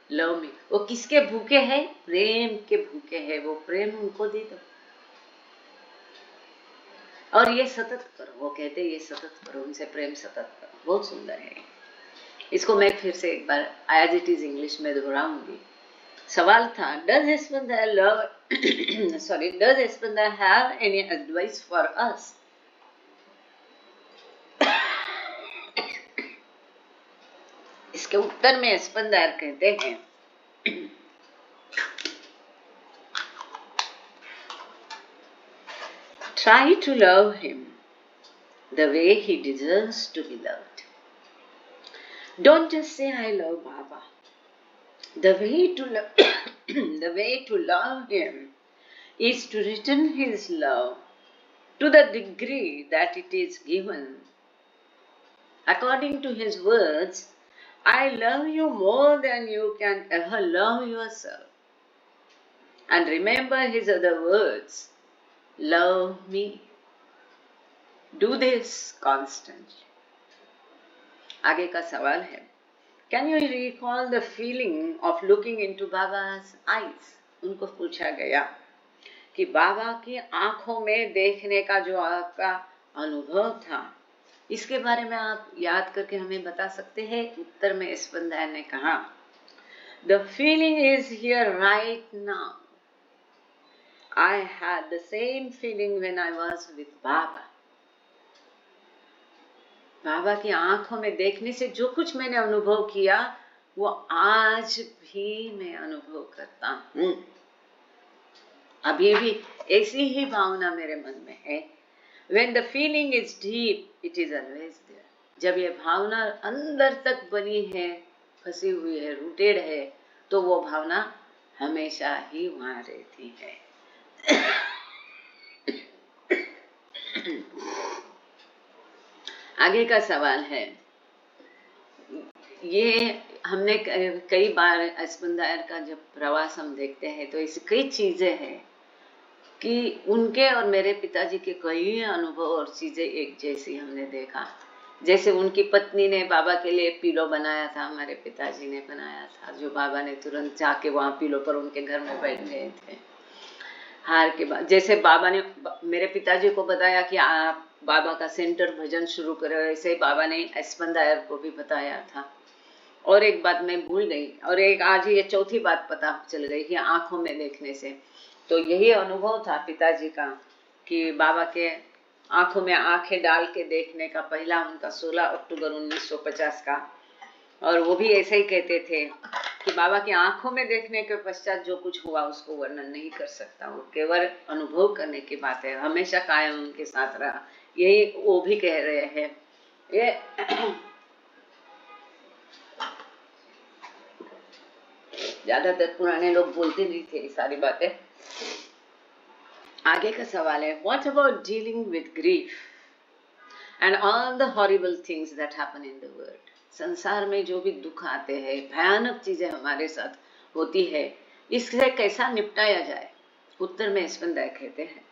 love me. वो किसके भूखे हैं? प्रेम के भूखे हैं। वो प्रेम उनको दे दो और ये सतत करो। वो कहते हैं ये सतत करो, उनसे प्रेम सतत करो। बहुत सुंदर है। इसको मैं फिर से एक बार एज इट इज इंग्लिश में दोहराऊंगी। सवाल था, does Yashwant love sorry does Yashwant have any advice for us? इसके उत्तर में यशवंत कहते हैं, try to love him the way he deserves to be loved. Don't just say I love Baba. The way to love the way to love him is to return his love to the degree that it is given. According to his words, I love you more than you can ever love yourself. And remember his other words, love me. Do this constantly. आगे का सवाल है, Can you recall the feeling of looking into Baba's eyes? उनको पूछा गया कि बाबा की आंखों में देखने का जो आपका अनुभव था, इसके बारे में आप याद करके हमें बता सकते हैं? उत्तर में यशवंत ने कहा, The feeling is here right now. I had the same feeling when I was with Baba. बाबा की आंखों में देखने से जो कुछ मैंने अनुभव किया, वो आज भी मैं अनुभव करता हूँ। अभी भी ऐसी ही भावना मेरे मन में है। When the feeling is deep, it is always there. जब ये भावना अंदर तक बनी है, फंसी हुई है, रूटेड है, तो वो भावना हमेशा ही वहां रहती है। आगे का सवाल है, ये हमने कई बार यशवंत का जब प्रवास हम देखते हैं तो ऐसी कई चीजें हैं कि उनके और मेरे पिताजी के कई अनुभव और चीजें एक जैसी हमने देखा। जैसे उनकी पत्नी ने बाबा के लिए पीलो बनाया था, हमारे पिताजी ने बनाया था, जो बाबा ने तुरंत जाके वहां पीलो पर उनके घर में बैठ गए थे। हार के बाद जैसे बाबा ने मेरे पिताजी को बताया कि आप बाबा का सेंटर भजन शुरू करो, ऐसे ही बाबा ने यशवंत को भी बताया था। और एक बात मैं भूल गई, और एक आज ये चौथी बात पता चल गई कि आंखों में देखने से, तो यही अनुभव था पिताजी का कि बाबा के आंखों में आंखें डाल के देखने का पहला उनका 16 अक्टूबर 1950 का। और वो भी ऐसे ही कहते थे कि बाबा की आंखों में देखने के पश्चात जो कुछ हुआ उसको वर्णन नहीं कर सकता, वो केवल अनुभव करने की बात है, हमेशा कायम उनके साथ रहा, यही वो भी कह रहे हैं। ये ज्यादातर पुराने लोग बोलते नहीं थे ये सारी बातें। आगे का सवाल है, What about dealing with grief and all the horrible things that happen in the world? संसार में जो भी दुख आते हैं, भयानक चीजें हमारे साथ होती है, इससे कैसा निपटाया जाए? उत्तर में यशवंत कहते हैं,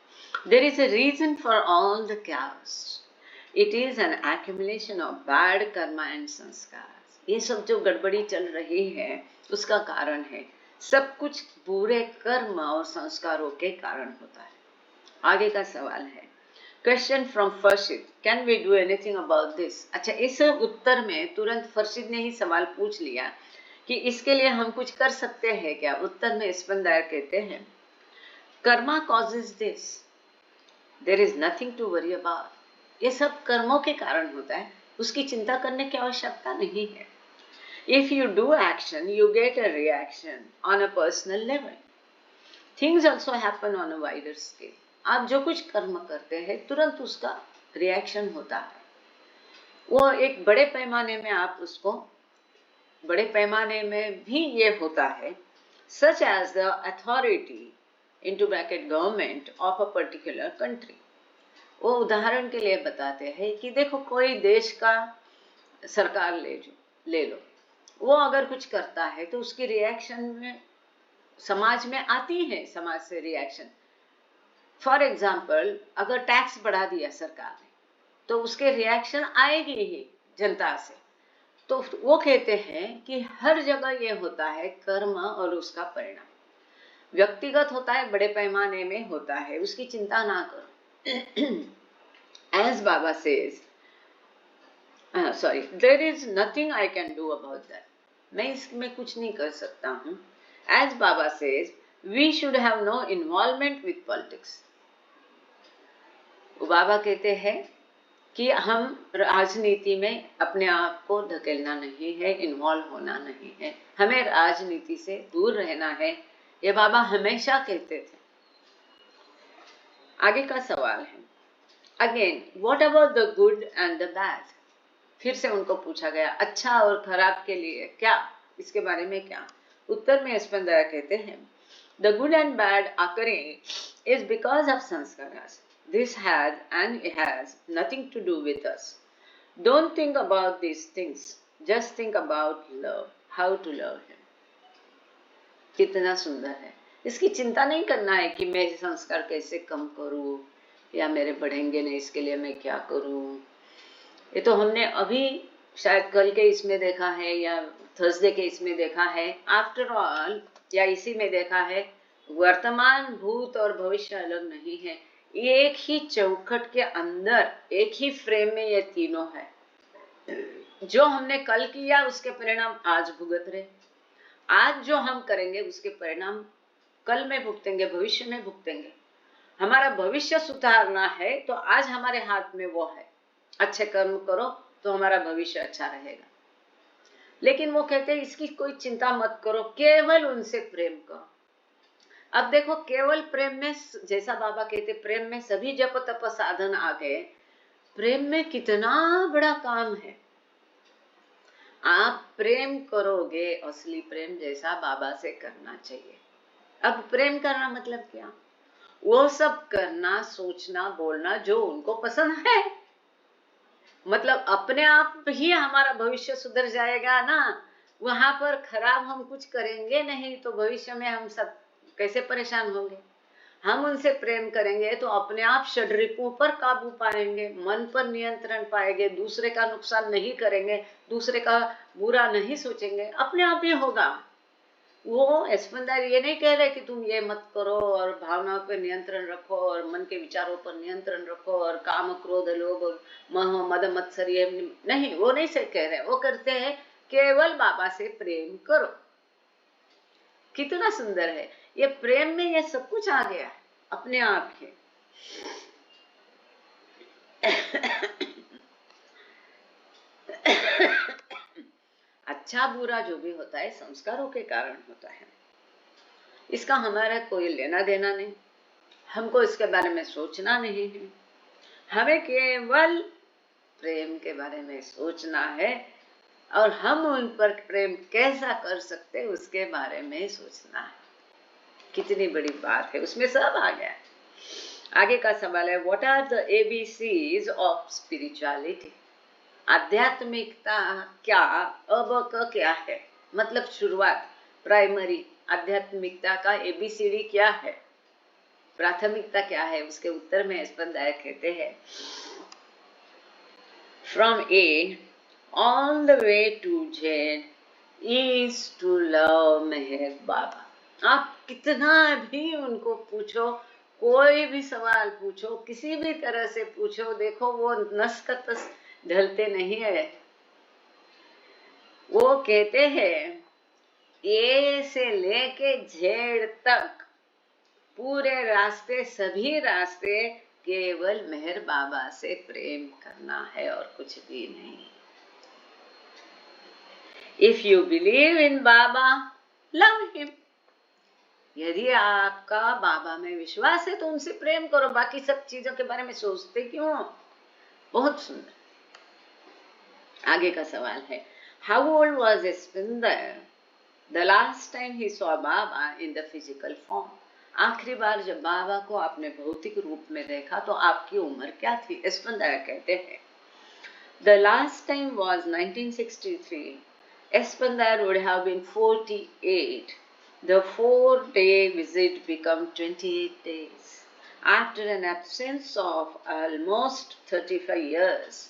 There is a reason for all the chaos. It is an accumulation of bad karma and sanskars. ये सब जो गड़बड़ी चल रही है उसका कारण है, सब कुछ बुरे कर्म और संस्कारों के कारण होता है। आगे का सवाल है, question from Farshid, can we do anything about this? अच्छा, इस उत्तर में तुरंत फर्शिद ने ही सवाल पूछ लिया कि इसके लिए हम कुछ कर सकते हैं क्या? उत्तर में यशवंत कहते हैं, karma causes this, there is nothing to worry about. ये सब कर्मों के कारण होता है, उसकी चिंता करने की आवश्यकता नहीं है। If you do action, you get a reaction on a personal level. Things also happen on a wider scale. आप जो कुछ कर्म करते हैं तुरंत उसका रिएक्शन होता है, वो एक बड़े पैमाने में आप उसको, बड़े पैमाने में भी ये होता है, such as the authority into bracket government of a particular country. वो उदाहरण के लिए बताते हैं कि देखो कोई देश का सरकार ले लो, वो अगर कुछ करता है तो उसकी रिएक्शन में समाज में आती है, समाज से रिएक्शन। फॉर एग्जाम्पल, अगर टैक्स बढ़ा दिया सरकार ने तो उसके रिएक्शन आएगी ही जनता से। तो वो कहते हैं कि हर जगह ये होता है कर्म और उसका परिणाम, व्यक्तिगत होता है, बड़े पैमाने में होता है, उसकी चिंता ना करो। As Baba says, sorry, there is nothing I can do about that, मैं इसमें कुछ नहीं कर सकता हूँ। As Baba says, we should have no involvement with politics. Baba कहते हैं कि हम राजनीति में अपने आप को धकेलना नहीं है, इन्वॉल्व होना नहीं है, हमें राजनीति से दूर रहना है, ये बाबा हमेशा कहते थे। आगे का सवाल है, again, what about the good and the bad? फिर से उनको पूछा गया, अच्छा और खराब के लिए क्या, इसके बारे में क्या? उत्तर में स्पंदया कहते हैं, the good and bad occurring is because of sanskaras. This had and has nothing to do with us. Don't think about these things. Just think about love. How to love him. कितना सुंदर है। इसकी चिंता नहीं करना है कि मैं संस्कार कैसे कम करूं या मेरे बढ़ेंगे नहीं, इसके लिए मैं क्या करूं। ये तो हमने अभी शायद कल के इसमें देखा है या थर्सडे के इसमें देखा है। आफ्टर ऑल, या इसी में देखा है, वर्तमान, भूत और भविष्य अलग नहीं है, एक ही चौखट के अंदर, एक ही फ्रेम में ये तीनों है। जो हमने कल किया उसके परिणाम आज भुगत रहे, आज जो हम करेंगे उसके परिणाम कल में भुगतेंगे, भविष्य में भुगतेंगे। हमारा भविष्य सुधारना है तो आज हमारे हाथ में वो है, अच्छे कर्म करो तो हमारा भविष्य अच्छा रहेगा। लेकिन वो कहते हैं इसकी कोई चिंता मत करो, केवल उनसे प्रेम करो। अब देखो, केवल प्रेम में, जैसा बाबा कहते, प्रेम में सभी जप तप साधन आ गए, प्रेम में कितना बड़ा काम है। आप प्रेम करोगे, असली प्रेम जैसा बाबा से करना चाहिए। अब प्रेम करना मतलब क्या? वो सब करना, सोचना, बोलना जो उनको पसंद है। मतलब अपने आप ही हमारा भविष्य सुधर जाएगा ना। वहां पर खराब हम कुछ करेंगे नहीं तो भविष्य में हम सब कैसे परेशान होंगे। हम उनसे प्रेम करेंगे तो अपने आप षड्रिपुओं पर काबू पाएंगे, मन पर नियंत्रण पाएंगे, दूसरे का नुकसान नहीं करेंगे, दूसरे का बुरा नहीं सोचेंगे, अपने आप ही होगा। वो स्पंदया ये नहीं कह रहे कि तुम ये मत करो और भावनाओं पर नियंत्रण रखो और मन के विचारों पर नियंत्रण रखो और काम, क्रोध, लोभ, मोह, मद, मत्सर्य नहीं, वो नहीं से कह रहे। वो करते हैं केवल बाबा से प्रेम करो। कितना सुंदर है ये प्रेम में, ये सब कुछ आ गया अपने आप ही। अच्छा बुरा जो भी होता है संस्कारों के कारण होता है, इसका हमारा कोई लेना देना नहीं, हमको इसके बारे में सोचना नहीं है। हमें केवल प्रेम के बारे में सोचना है और हम उन पर प्रेम कैसा कर सकते हैं उसके बारे में सोचना है। कितनी बड़ी बात है, उसमें सब आ गया। आगे का सवाल है, what are the ABCs of spirituality? आध्यात्मिकता क्या, अब का क्या है? मतलब शुरुआत, प्राइमरी आध्यात्मिकता का ABCD क्या है, प्राथमिकता क्या है? उसके उत्तर में स्पंदया कहते हैं, from A on the way to Z is to love मेहर बाबा। आप कितना भी उनको पूछो, कोई भी सवाल पूछो, किसी भी तरह से पूछो, देखो वो नस का तस ढलते नहीं है। वो कहते हैं ए से लेके Z तक पूरे रास्ते, सभी रास्ते केवल मेहर बाबा से प्रेम करना है और कुछ भी नहीं। If you believe in Baba, love him. यदि आपका बाबा में विश्वास है तो उनसे प्रेम करो, बाकी सब चीजों के बारे में सोचते क्यों? बहुत सुंदर। आगे का सवाल है, How old was Spindler the last time he saw Baba in the physical form? आखिरी बार जब बाबा को आपने भौतिक रूप में देखा तो आपकी उम्र क्या थी? स्पंदया कहते हैं, The last time was 1963. Espandair would have been 48. The 4-day visit became 28 days. After an absence of almost 35 years,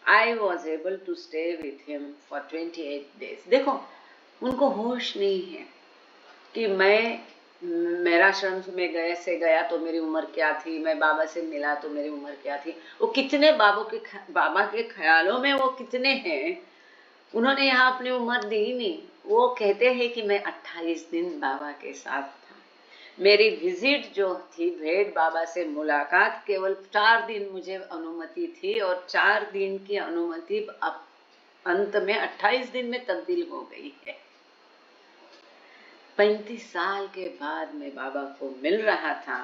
I was able to stay with him for 28 days. देखो, उनको होश नहीं है कि मेरा आश्रम में गया तो मेरी उम्र क्या थी, मैं बाबा से मिला तो मेरी उम्र क्या थी, वो कितने बाबा के ख्यालों में वो कितने हैं, उन्होंने यहाँ अपनी उम्र दी नहीं। वो कहते हैं कि मैं 28 दिन बाबा के साथ था। मेरी विजिट जो थी भेद बाबा से मुलाकात, केवल 4 दिन मुझे अनुमति थी और 4 दिन की अनुमति अब अंत में 28 दिन में तब्दील हो गई है। 35 साल के बाद मैं बाबा को मिल रहा था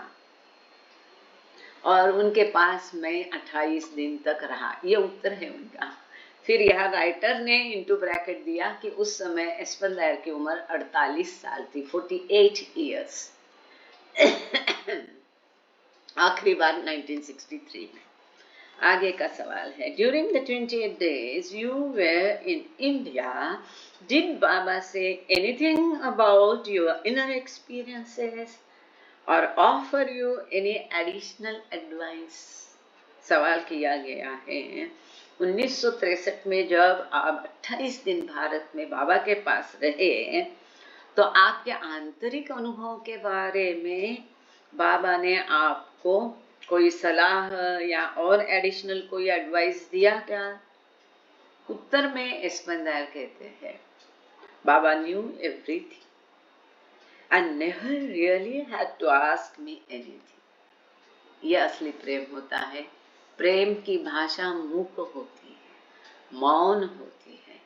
और उनके पास मैं 28 दिन तक रहा। ये उत्तर है उनका। फिर यहाँ राइटर ने इंटू ब्रैकेट दिया कि उस समय एस्पंदायर की उम्र 48 साल थी, 48 इयर्स। आखिरी बार 1963 में। आगे का सवाल है, during the 28 days you were in India, did Baba say anything about your inner experiences or offer you any additional advice? सवाल किया गया है 1963 में जब आप 28 दिन भारत में बाबा के पास रहे तो आपके आंतरिक अनुभव के बारे में बाबा ने आपको कोई सलाह या और एडिशनल कोई एडवाइस दिया क्या? उत्तर में एस्पंदायर कहते हैं, Baba knew everything and never really had to ask me anything. यह असली प्रेम होता है। प्रेम की भाषा मूक होती है, मौन होती है।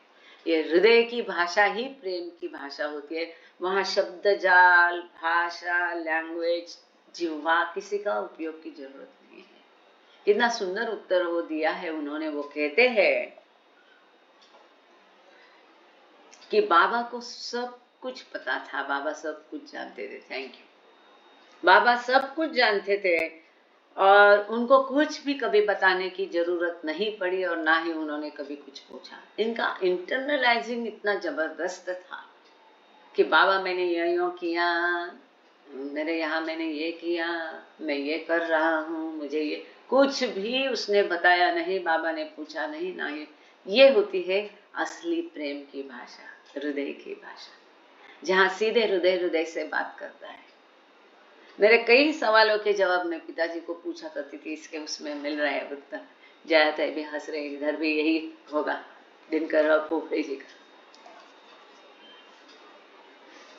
ये हृदय की भाषा ही प्रेम की भाषा होती है। वहाँ शब्द जाल, भाषा, लैंग्वेज, जिह्वा किसी का उपयोग की जरूरत नहीं है। कितना सुंदर उत्तर वो दिया है उन्होंने। वो कहते हैं कि बाबा को सब कुछ पता था, बाबा सब कुछ जानते थे। Thank you. बाबा सब कुछ जानते थे और उनको कुछ भी कभी बताने की जरूरत नहीं पड़ी और ना ही उन्होंने कभी कुछ पूछा। इनका इंटरनलाइजिंग इतना जबरदस्त था कि बाबा मैंने यूं किया, मेरे यहाँ मैंने ये किया, मैं ये कर रहा हूँ, मुझे ये कुछ भी उसने बताया नहीं, बाबा ने पूछा नहीं, ना ये होती है असली प्रेम की भाषा, हृदय की भाषा, जहाँ सीधे हृदय से बात करता है। मेरे कई सवालों के जवाब मैं पिताजी को पूछा करती थी, इसके उसमें मिल रहा है उत्तर। जया भी हंस रहे, इधर भी यही होगा दिनकर और पोखरे जी का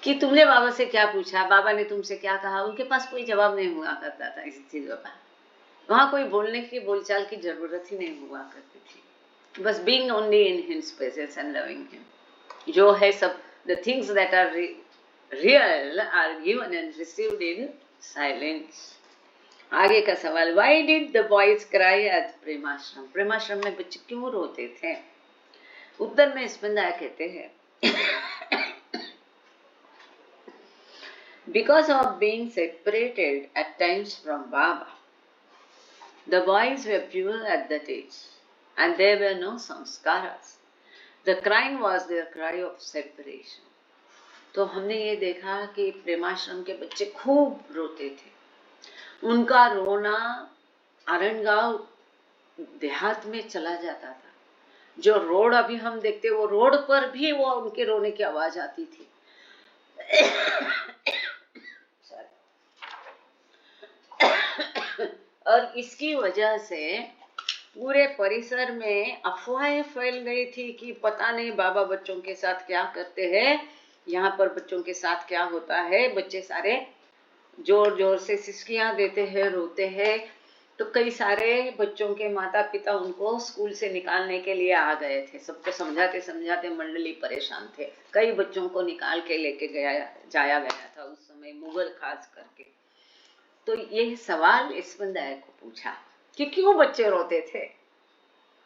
कि तुमने बाबा से क्या पूछा, बाबा ने तुमसे क्या कहा। उनके पास कोई जवाब नहीं हुआ करता था इस चीजों का। वहां कोई बोलने की, बोलचाल की जरूरत ही नहीं हुआ करती थी। बस being only in his presence and loving him. जो है सब, the things that are real are given and received in silence. आगे का सवाल, why did the boys cry at Premashram? Premashram में बच्चे क्यों रोते थे? उत्तर में स्पंदायर कहते हैं, because of being separated at times from Baba. The boys were pure at that age and there were no samskaras. The crying was their cry of separation. तो हमने ये देखा कि प्रेमाश्रम के बच्चे खूब रोते थे। उनका रोना आरणगांव देहात में चला जाता था। जो रोड अभी हम देखते, वो रोड पर भी वो उनके रोने की आवाज आती थी। और इसकी वजह से पूरे परिसर में अफवाहें फैल गई थी कि पता नहीं बाबा बच्चों के साथ क्या करते हैं, यहाँ पर बच्चों के साथ क्या होता है। बच्चे सारे जोर जोर से सिसकियां देते हैं, रोते हैं। तो कई सारे बच्चों के माता पिता उनको स्कूल से निकालने के लिए आ गए थे। सबको समझाते समझाते मंडली परेशान थे। कई बच्चों को निकाल के लेके जाया गया था उस समय, मुगल खास करके। तो ये सवाल स्पंदायर को पूछा कि क्यों बच्चे रोते थे।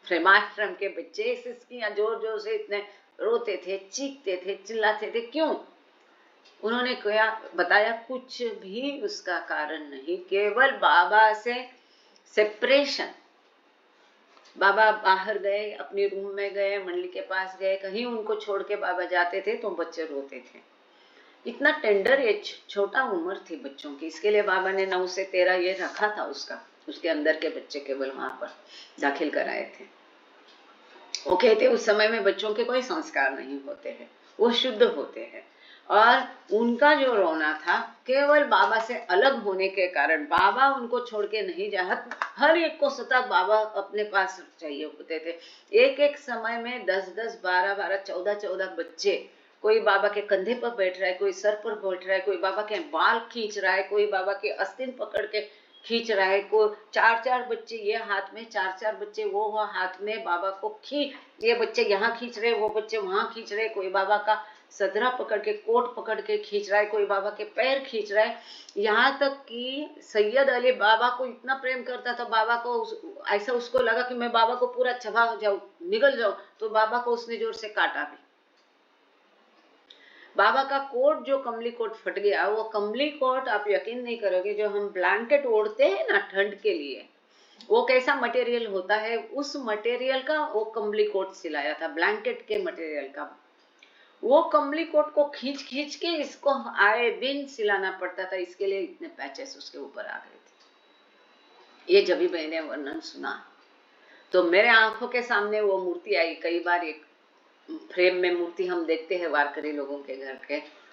प्रेमाश्रम के बच्चे सिसकियां जोर जोर से इतने रोते थे, चीखते थे, चिल्लाते थे, क्यों? उन्होंने क्या बताया? कुछ भी उसका कारण नहीं, केवल बाबा से सेपरेशन, बाबा बाहर गए, अपने रूम में गए, मंडली के पास गए, कहीं उनको छोड़ के बाबा जाते थे तो बच्चे रोते थे। इतना टेंडर एज, छोटा उम्र थी बच्चों की, इसके लिए बाबा ने 9 से 13 ये रखा था उसका, उसके अंदर के बच्चे केवल वहां पर दाखिल कराए थे। वो कहते उस समय में बच्चों के कोई संस्कार नहीं होते हैं, वो शुद्ध होते हैं, और उनका जो रोना था केवल बाबा से अलग होने के कारण, बाबा उनको छोड़ के नहीं जा, हर एक को सतत बाबा अपने पास चाहिए होते थे। एक एक समय में 10-10, 12-12, 14-14 बच्चे, कोई बाबा के कंधे पर बैठ रहा है, कोई सर पर बैठ रहा है, कोई बाबा के बाल खींच रहा है, कोई बाबा के आस्तीन पकड़ के खींच रहा है, को 4-4 बच्चे ये हाथ में, 4-4 बच्चे वो हाथ में बाबा को ये बच्चे यहाँ खींच रहे, वो बच्चे वहां खींच रहे, कोई बाबा का सदरा पकड़ के, कोट पकड़ के खींच रहा है, कोई बाबा के पैर खींच रहा है। यहाँ तक कि सैयद अली बाबा को इतना प्रेम करता था, बाबा को ऐसा उसको लगा कि मैं बाबा को पूरा चबा जाऊं, निगल जाऊं, तो बाबा को उसने जोर से काटा भी। बाबा का कोट, जो कमली कोट फट गया, वो कमली कोट आप यकीन नहीं करोगे, जो हम ब्लैंकेट ओढ़ते हैं ना ठंड के लिए, वो कैसा मटेरियल होता है, उस मटेरियल का वो कमली कोट सिलाया था, ब्लैंकेट के मटेरियल का। वो कमली कोट को खींच खींच के इसको आए दिन सिलाना पड़ता था, इसके लिए इतने पैचेस उसके ऊपर आ गए थे। ये जब भी मैंने वर्णन सुना तो मेरे आंखों के सामने वो मूर्ति आई। कई बार एक फ्रेम में मूर्ति हम देखते हैं वारकरी लोगों के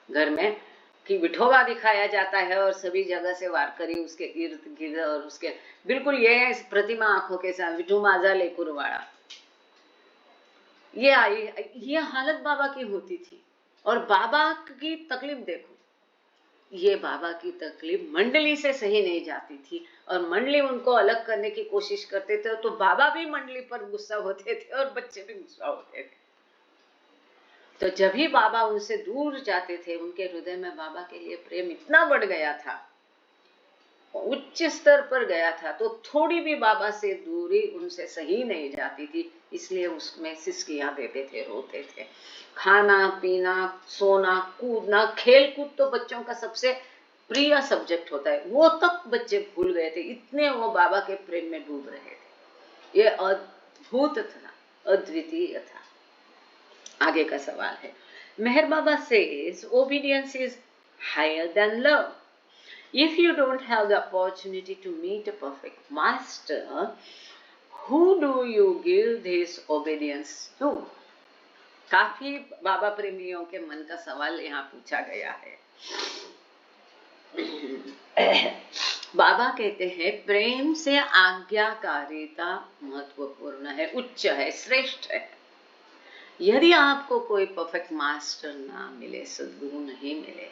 घर में, कि विठोबा दिखाया जाता है और सभी जगह से वारकरी उसके इर्द गिर्द, और उसके बिल्कुल ये है प्रतिमा आंखों के साथ, विठू माजा लेकुरवाड़ा, ये हालत बाबा की होती थी। और बाबा की तकलीफ देखो, ये बाबा की तकलीफ मंडली से सही नहीं जाती थी, और मंडली उनको अलग करने की कोशिश करते थे, तो बाबा भी मंडली पर गुस्सा होते थे और बच्चे भी गुस्सा होते थे। तो जब भी बाबा उनसे दूर जाते थे, उनके हृदय में बाबा के लिए प्रेम इतना बढ़ गया था, उच्च स्तर पर गया था, तो थोड़ी भी बाबा से दूरी उनसे सही नहीं जाती थी, इसलिए उसमें सिसकियां देते थे, रोते थे। खाना पीना, सोना, कूदना, खेल कूद तो बच्चों का सबसे प्रिय सब्जेक्ट होता है, वो तक बच्चे भूल गए थे, इतने वो बाबा के प्रेम में डूब रहे थे। ये अद्भुत था, अद्वितीय था। आगे का सवाल है, मेहर बाबा says obedience is higher than love. If you don't have the opportunity to meet a perfect master, who do you give this obedience to? काफी बाबा प्रेमियों के मन का सवाल यहाँ पूछा गया है। बाबा कहते हैं प्रेम से आज्ञाकारिता महत्वपूर्ण है, उच्च है, श्रेष्ठ है। यदि आपको कोई परफेक्ट मास्टर ना मिले, सद्गुरु नहीं मिले,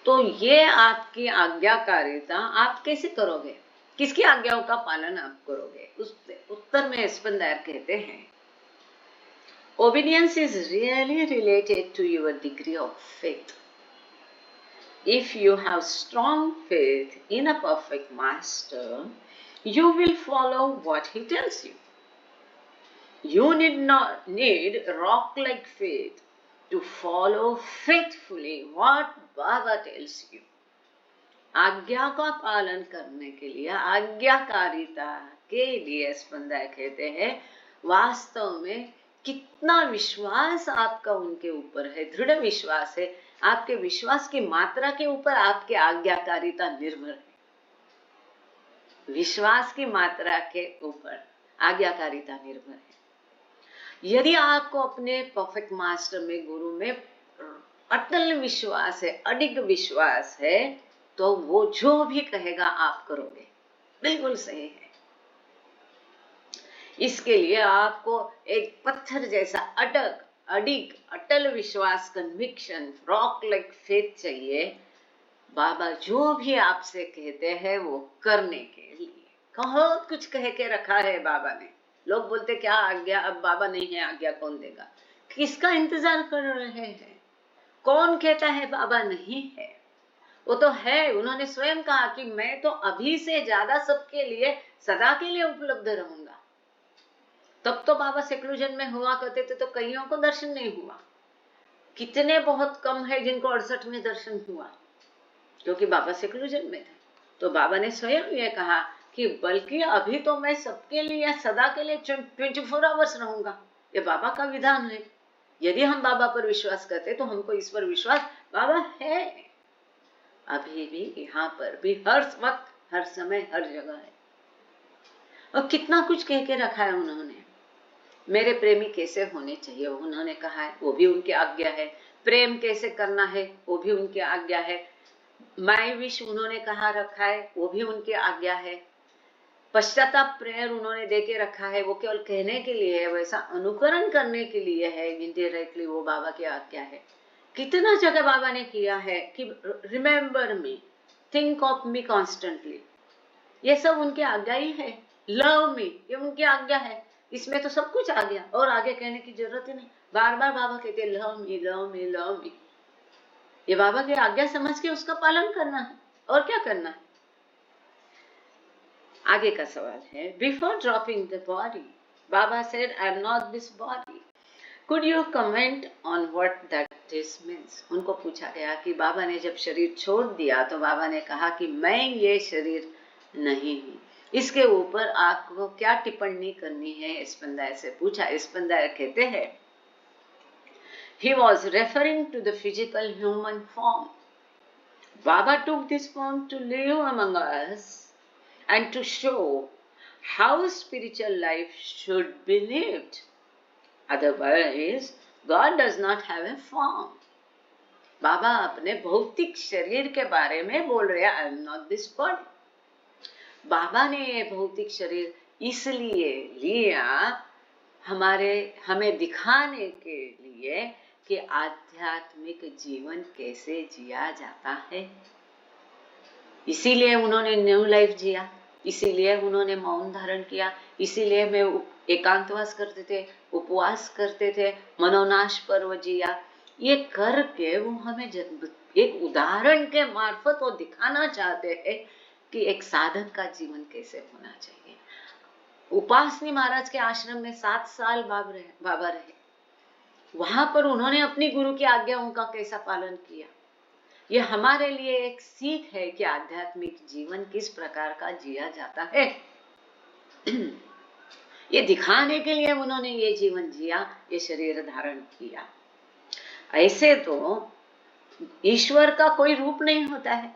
तो ये आपकी आज्ञाकारिता आप कैसे करोगे, किसकी आज्ञाओं का पालन आप करोगे? उस उत्तर में स्पंदर कहते हैं obedience is really related to your degree of faith. If you have strong faith in a perfect master, you will follow what he tells you. You need rock-like faith to follow faithfully what Baba tells you. आज्ञा का पालन करने के लिए, आज्ञाकारिता के लिए स्पंदर कहते हैं वास्तव में कितना विश्वास आपका उनके ऊपर है, दृढ़ विश्वास है, आपके विश्वास की मात्रा के ऊपर आपकी आज्ञाकारिता निर्भर है। विश्वास की मात्रा के ऊपर आज्ञाकारिता निर्भर है। यदि आपको अपने परफेक्ट मास्टर में, गुरु में अटल विश्वास है, अडिग विश्वास है, तो वो जो भी कहेगा आप करोगे, बिल्कुल सही है। इसके लिए आपको एक पत्थर जैसा अडिग अटल विश्वास, कन्विक्शन, रॉक लाइक फेथ चाहिए। बाबा जो भी आपसे कहते हैं वो करने के लिए, बहुत कुछ कह के रखा है बाबा ने। लोग बोलते क्या आज्ञा, अब बाबा नहीं है आज्ञा कौन देगा? किसका इंतजार कर रहे हैं? कौन कहता है बाबा नहीं है? वो तो है। उन्होंने स्वयं कहा कि मैं तो अभी से ज्यादा सबके लिए सदा के लिए उपलब्ध रहूंगा। तब तो बाबा सेक्लूजन में हुआ करते थे, तो कईयों को दर्शन नहीं हुआ। कितने बहुत कम है जिनको 68 में दर्शन हुआ, क्योंकि बाबा सेक्लूजन में थे। तो बाबा ने स्वयं ये कहा कि बल्कि अभी तो मैं सबके लिए सदा के लिए 24 आवर्स रहूंगा। ये बाबा का विधान है। यदि हम बाबा पर विश्वास करते तो हमको इस पर विश्वास बाबा है, अभी भी, यहाँ पर भी, हर वक्त, हर समय, हर जगह है। और कितना कुछ कह के रखा है उन्होंने। मेरे प्रेमी कैसे होने चाहिए उन्होंने कहा है, वो भी उनकी आज्ञा है। प्रेम कैसे करना है वो भी उनकी आज्ञा है। माय विश उन्होंने कहा रखा है, वो भी उनकी आज्ञा है। पश्चाताप प्रेयर उन्होंने दे के रखा है, वो केवल कहने के लिए है, वैसा अनुकरण करने के लिए है। इनडायरेक्टली वो बाबा की आज्ञा है। कितना जगह बाबा ने किया है कि remember me, think of me constantly, ये सब उनकी आज्ञा ही है। लव मी, ये उनकी आज्ञा है। इसमें तो सब कुछ आ गया और आगे कहने की जरूरत ही नहीं। बार बार बाबा कहते हैं love me, love me, love me. ये बाबा की आज्ञा समझ के उसका पालन करना है, और क्या करना है। आगे का सवाल है, before dropping the body Baba said I am not this body, could you comment on what that this means. उनको पूछा गया कि बाबा ने जब शरीर छोड़ दिया तो बाबा ने कहा कि मैं ये शरीर नहीं हूँ, इसके ऊपर आपको क्या टिप्पणी करनी है। स्पंदर से पूछा। स्पंदर कहते हैं, he was referring to the physical human form. Baba took this form to live among us and to show how spiritual life should be lived. Otherwise, God does not have a form. बाबा अपने भौतिक शरीर के बारे में बोल रहे हैं, I am not this body. Baba ने ये भौतिक शरीर इसलिए लिया हमें दिखाने के लिए कि आध्यात्मिक जीवन कैसे जिया जाता है। इसीलिए उन्होंने न्यू लाइफ जिया, इसीलिए उन्होंने मौन धारण किया, इसीलिए वे एकांतवास करते थे, उपवास करते थे, मनोनाश पर्व जिया। ये करके वो हमें एक उदाहरण के मार्फत वो दिखाना चाहते हैं कि एक साधक का जीवन कैसे होना चाहिए। उपासनी महाराज के आश्रम में 7 साल बाबा रहे। वहां पर उन्होंने अपनी गुरु की आज्ञाओं का कैसा पालन किया। ये हमारे लिए एक सीख है कि आध्यात्मिक जीवन किस प्रकार का जिया जाता है। ये दिखाने के लिए उन्होंने ये जीवन जिया, ये शरीर धारण किया। ऐसे तो ईश्वर का कोई रूप नहीं होता है,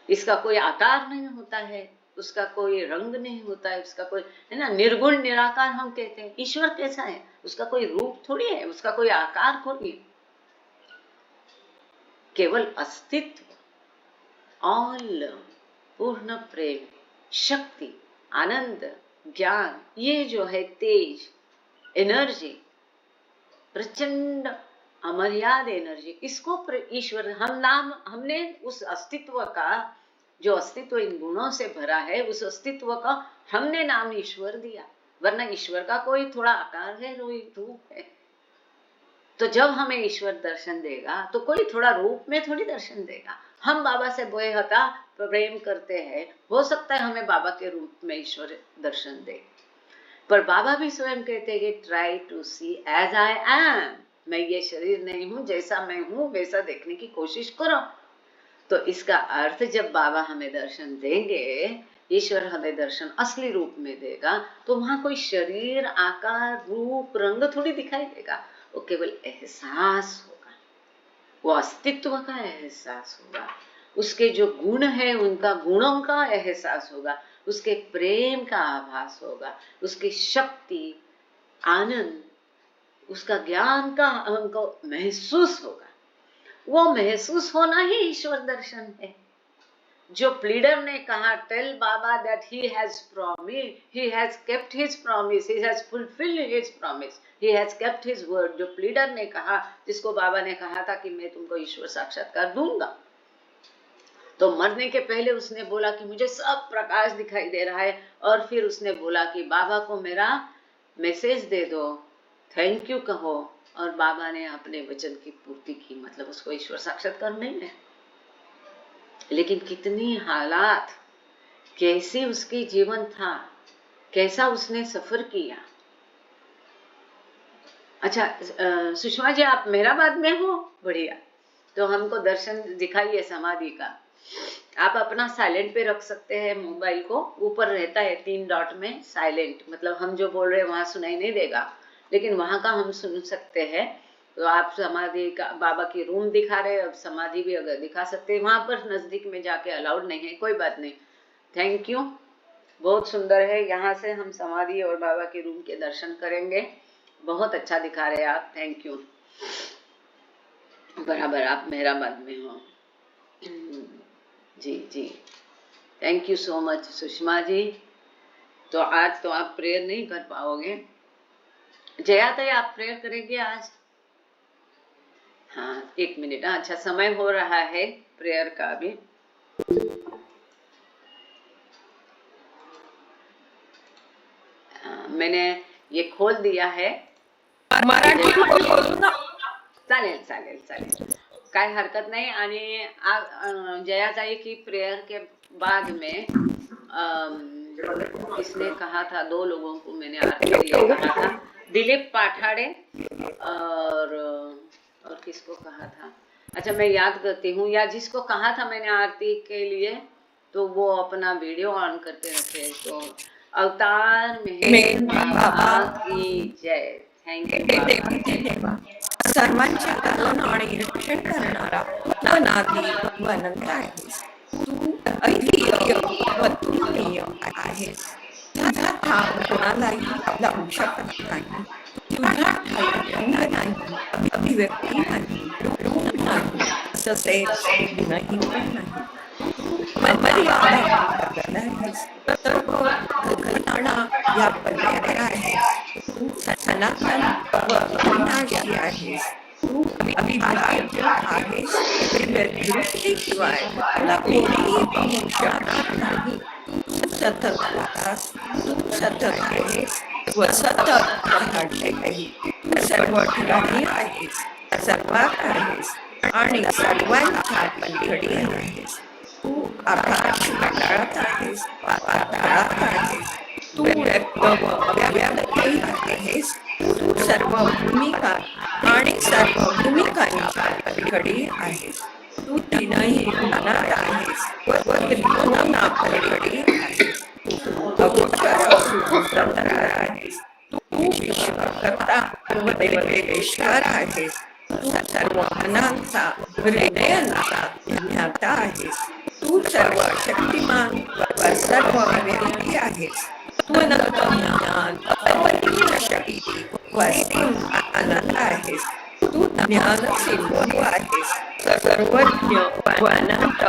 इसका कोई आकार नहीं होता है, उसका कोई रंग नहीं होता है, उसका कोई, है ना, निर्गुण निराकार हम कहते हैं। ईश्वर कैसा है, उसका कोई रूप थोड़ी है, उसका कोई आकार थोड़ी है, केवल अस्तित्व, ऑल, पूर्ण प्रेम, शक्ति, आनंद, ज्ञान, ये जो है तेज, एनर्जी, प्रचंड अमर्याद एनर्जी, इसको ईश्वर हमने उस अस्तित्व का, जो अस्तित्व इन गुणों से भरा है, उस अस्तित्व का हमने नाम ईश्वर दिया। वरना ईश्वर का कोई थोड़ा आकार है, रूप है। तो जब हमें ईश्वर दर्शन देगा तो कोई थोड़ा रूप में थोड़ी दर्शन देगा। हम बाबा से बेहता प्रेम करते हैं, हो सकता है हमें बाबा के रूप में ईश्वर दर्शन दे, पर बाबा भी स्वयं कहते हैं कि try to see as I am, मैं ये शरीर नहीं हूं, जैसा मैं हूं वैसा देखने की कोशिश करो। तो इसका अर्थ जब बाबा हमें दर्शन देंगे, ईश्वर हमें दर्शन असली रूप में देगा, तो वहां कोई शरीर, आकार, रूप, रंग थोड़ी दिखाई देगा। वो केवल एहसास होगा, वो अस्तित्व का एहसास होगा, उसके जो गुण है उनका गुणों का एहसास होगा, उसके प्रेम का आभास होगा, उसकी शक्ति, आनंद, उसका ज्ञान का हमको महसूस होगा। वो महसूस होना ही ईश्वर दर्शन है। जो प्लीडर ने कहा, tell Baba that he has promised, he has kept his promise, he has fulfilled his promise, he has kept his word. जो प्लीडर ने कहा, जिसको बाबा ने कहा था कि मैं तुमको ईश्वर साक्षात्कार दूंगा, तो मरने के पहले उसने बोला कि मुझे सब प्रकाश दिखाई दे रहा है, और फिर उसने बोला कि बाबा को मेरा मैसेज दे दो, थैंक यू कहो, और बाबा ने अपने वचन की पूर्ति की, मतलब उसको ईश्वर साक्षात्कार नहीं है। लेकिन कितनी हालात, कैसी उसकी जीवन था, कैसा उसने सफर किया। अच्छा सुषमा जी, आप मेहराबाद में हो? बढ़िया, तो हमको दर्शन दिखाइए समाधि का। आप अपना साइलेंट पे रख सकते हैं मोबाइल को, ऊपर रहता है 3 डॉट में साइलेंट, मतलब हम जो बोल रहे हैं वहां सुनाई नहीं देगा, लेकिन वहां का हम सुन सकते हैं। तो आप समाधि का बाबा की रूम दिखा रहे हैं, अब समाधि भी अगर दिखा सकते हैं, वहां पर नजदीक में जाके अलाउड नहीं है, कोई बात नहीं। थैंक यू, बहुत सुंदर है। यहाँ से हम समाधि और बाबा के रूम के दर्शन करेंगे। बहुत अच्छा दिखा रहे हैं आप, थैंक यू। बराबर आप मेहराबाद में हो। जी जी, thank you so much Sushma ji. तो आज तो आप प्रेयर नहीं कर पाओगे। जया तो आप प्रेयर करेंगे आज? हाँ 1 मिनट, अच्छा समय हो रहा है प्रेयर का भी। मैंने ये खोल दिया है। मराठी बोलू ना? चालेल चालेल चालेल, काय हरकत नाही। आणि जयाताई की प्रेयर के बाद में किसने कहा था, 2 लोगों को मैंने आरती के लिए कहा था, दिलीप पाठाड़े और किसको कहा था, अच्छा मैं याद करती हूँ, या जिसको कहा था मैंने आरती के लिए तो वो अपना वीडियो ऑन करके रखे। तो अवतार में बाबा की जय। थैंक यू बाबा। सर्वांचे पालन आणि रक्षण करणारा अनादी अनंत आहेस तू, अद्वितीय अतुलनीय आहेस। तुझा ठाव कोणालाही लावू शकत नाही। तुझा ठाई रंग नाही, अभिव्यक्ती नाही, रूप नाही, तसेच गुणही पण नाही। मर्यादा आहेस, सर्व घटना या पर्याय आहेस। तू सनातन व अविनाशी आहेस। तू अविभाज्य आहेस, दृष्टीशिवाय तुला कोणीही पाहू शकणार नाही। तू सतत होतास, तू सतत आहेस व सतत राहतेही। तू सर्व ठिकाणी आहेस, सर्वात आहेस आणि सर्वांच्या पलीकडे आहेस। तू आकाश मंडळात आहेस, पाताळात आहेस। तू व्यक्त व अव्यक्तही आहेस। तू सर्व भूमिका आणि सर्व भूमिकांच्या पलीकडे आहेस। तू तीनही गुणात आहेस व त्रिगुणापलीकडे आहेस। तू अगोचर असून सतरात आहेस। तू विश्वकर्ता व देवेश्वर आहेस। तू सर्व मनांचा हृदयांचा ज्ञाता आहेस। तू सर्व शक्तिमान व सर्व व्यापी आहेस। तू अनंत ज्ञान, अपरिमित शक्ती व असीम आनंद आहेस। तू ज्ञान सिंधू आहेस, सर्वज्ञ व अनंत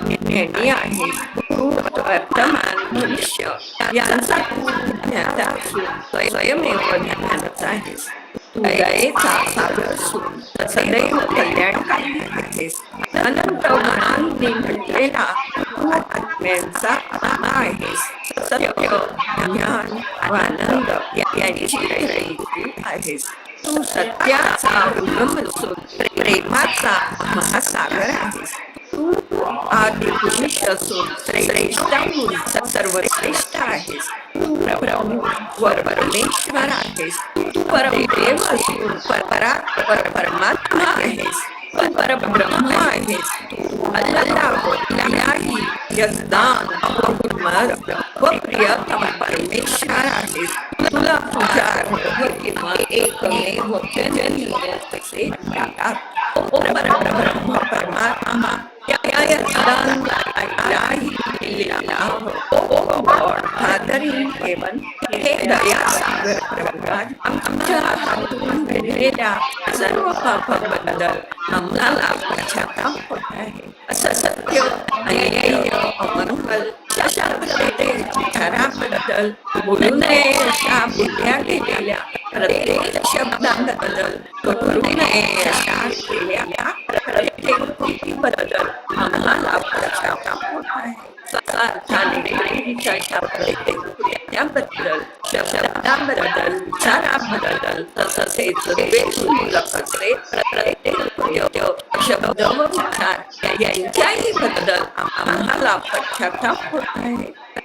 ज्ञानी आहेस। तू वर्तमान भविष्य यांचा तू ज्ञाता असून स्वयमेव ज्ञानच आहेस। तू दयेचा सागर असून सदैव कल्याणकारी आहेस। अनंत गुणांनी नटलेला तू आत्म्यांचा आत्मा आहेस। सत्य, ज्ञान व आनंद यांची रहित तू आहेस। तू सत्याचा उगम असून प्रेमाचा महासागर आहेस। तू आदि पुरुष असून श्रेष्ठाहून सर्वश्रेष्ठ आहेस। तू प्रभू व परमेश्वर आहेस। तू परमदेव असून परमात्मा आहेस। तू परब्रह्म आहेस। तू अल्लाह, इलाही, यजदान व गुरुमर व प्रियतम परमेश्वर आहेस। तुला तुझ्या किंवा एकमेव जननीय असे म्हणतात। ओ परब्रह्म परमात्मा, या यजदान इलाही, इलाह, ओ गॉड फादर इन हेवन, हे दयासागर प्रभुराज, आमच्या हातून घडलेल्या सर्व पापाबद्दल आम्हाला पश्चाताप होत आहे। असं सत्य, अन्याय्य, अमंगल शास्त्रते विचाराबद्दल, बोलू नये अशा बोलल्या गेलेल्या प्रत्येक शब्दाबद्दल, करू नये अशा केलेल्या प्रत्येक कृतीबद्दल आम्हाला पश्चाताप होत आहे। स्वार्थाने प्रेमीच्या प्रत्येक कृत्याबद्दल, शब्दाबद्दल, विचाराबद्दल, तसेच द्वेषमूलक असे प्रत्येक कृत्य, शब्द व विचार यांच्याही बद्दल आम्हाला पश्चाताप होत आहे।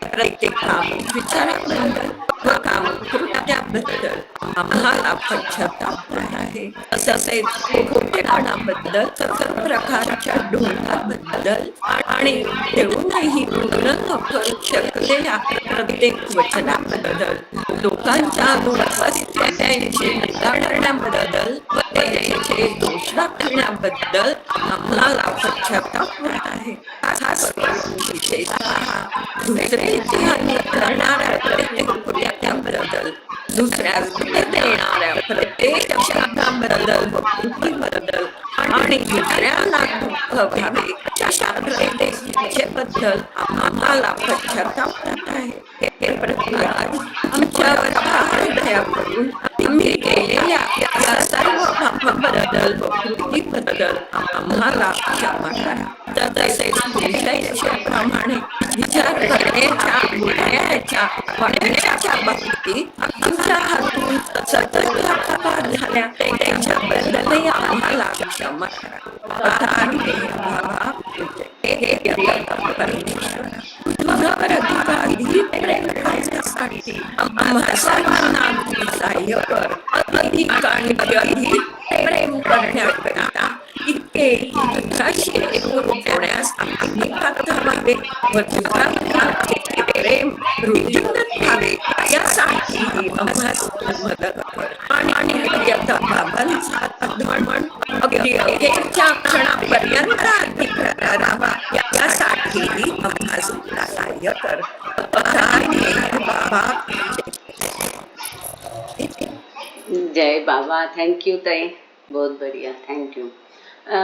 प्रत्येक काम विचाराबद्दल, व काम कृत्याबद्दल आम्हाला पश्चाताप आहे. तसेच खोटेपणाबद्दल, सर्व प्रकारच्या ढोंगाबद्दल आणि देऊनही पूर्ण न करू शकलेल्या प्रत्येक वचनाबद्दल, लोकांच्या अनुपस्थितीची निंदा करण्याबद्दल व त्यांचे दोष दाखवण्याबद्दल आम्हाला पश्चाताप आहे. खास करून विशेषतः दुसऱ्याची हानी करणाऱ्या प्रत्येक कृत्याबद्दल, दुसऱ्यास देणाऱ्या प्रत्येक शब्दाबद्दल व कृतीबद्दल आणि दुसऱ्याला दुःख व्हावे अशा प्रत्येक इच्छेबद्दल आम्हाला पश्चाताप आहे. हे पृथ्वीराज, आमच्यावर दया करून आम्ही केलेल्या या सर्व पापाबद्दल व कृतीबद्दल आम्हाला क्षमा करा. तसेच प्रमाणे विचार करण्याच्या, बोलण्याच्या, वागण्याच्या बाबतीत आमच्या हातून सतत अपघात झाल्या त्याच्याबद्दलही आम्हाला क्षमा करा. बाबा, हे परमेश्वर, तुझ्यावर अधिकाधिक प्रेम करण्यासाठी आम्हा सर्वांना सहाय्य कर. अधिक आणि अधिक प्रेम करण्याकरिता इतके तुझ्याशी होण्यास आम्ही पात्र व्हावे व तुझ्या प्रेम वृद्धिंगत व्हावे यासाठी आम्हाला मदत कर. आणि आता बाबांचा धर्मण अगदी अखेरच्या क्षणापर्यंत अधिक करावा यासाठी आम्हाला सहाय्य कर. बाबा, जय बाबा. थँक्यू ताई, बहुत बढ़िया, थँक्यू.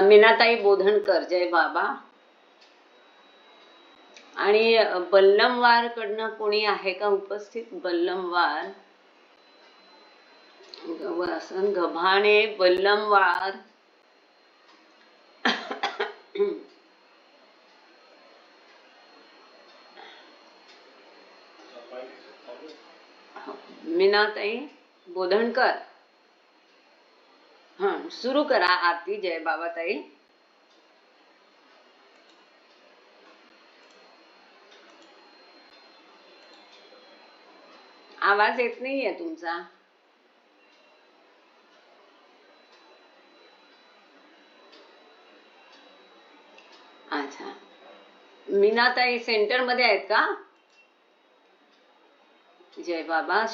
मीनाताई बोधनकर, जय बाबा. आणि बल्लमवार कडनं कोणी आहे का उपस्थित? बल्लमवार, वसंत गव्हाणे, बल्लमवार. मीनाताई बोधनकर, सुरू करा आरती. जय बाबा ताई. आवाज येत नाहीये तुमचा. अच्छा, मीनाताई सेंटर मध्ये आहेत का? जय बाबा.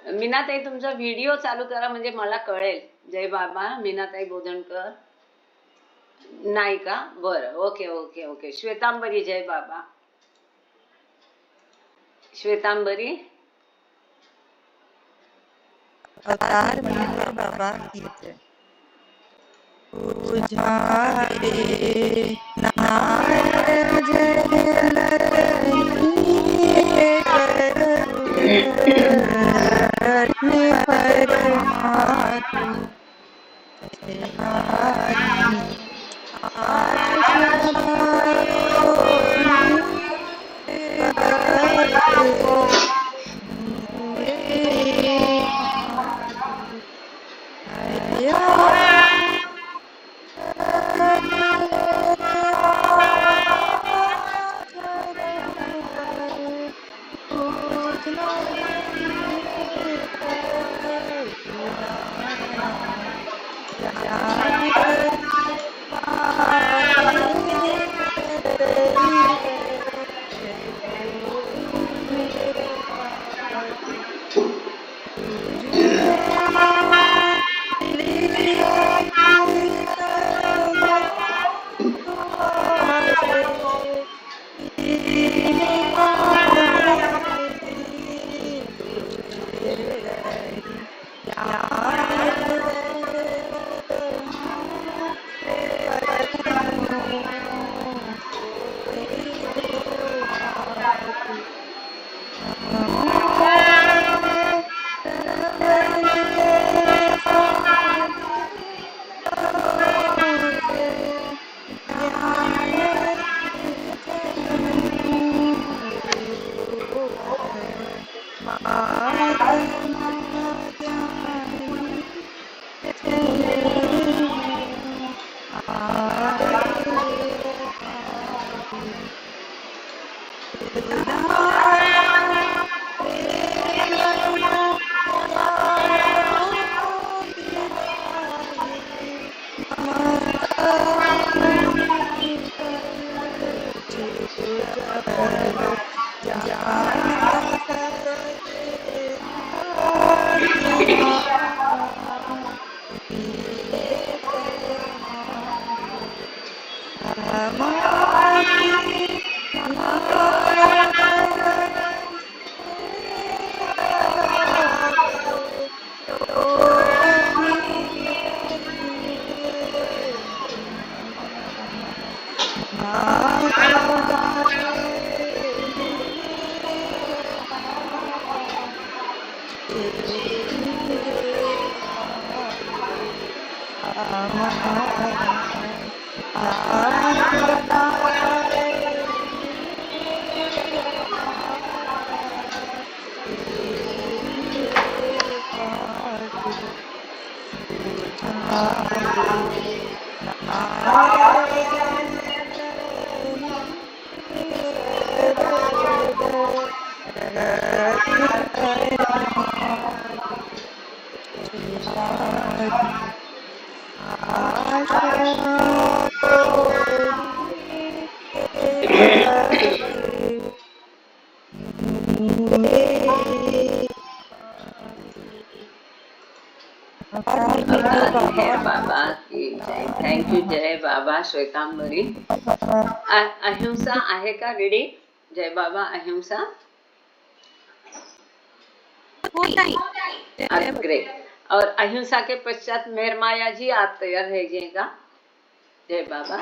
मीनाताई तुमचा व्हिडिओ चालू करा म्हणजे मला कळेल. जय बाबा. मीनाताई बोधनकर नाही का? बरं, ओके ओके ओके. श्वेतांबरी, जय बाबा. श्वेतांबरी. अवतार मेरा बाबा की जय. तुझारे नारायण जय बाबा की जय. थँक्यू जय बाबा. श्वेतांबरी, अहिंसा आहे का रेडी? जय बाबा अहिंसा. ग्रेट. और अहिंसा के पश्चात मेहर माया जी आप तैयार रहिएगा. जय बाबा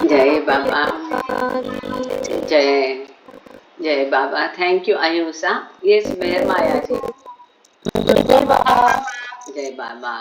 जय बाबा, जय जय Baba. Thank you Ayusha. Yes Meher Maya ji. जय बाबा।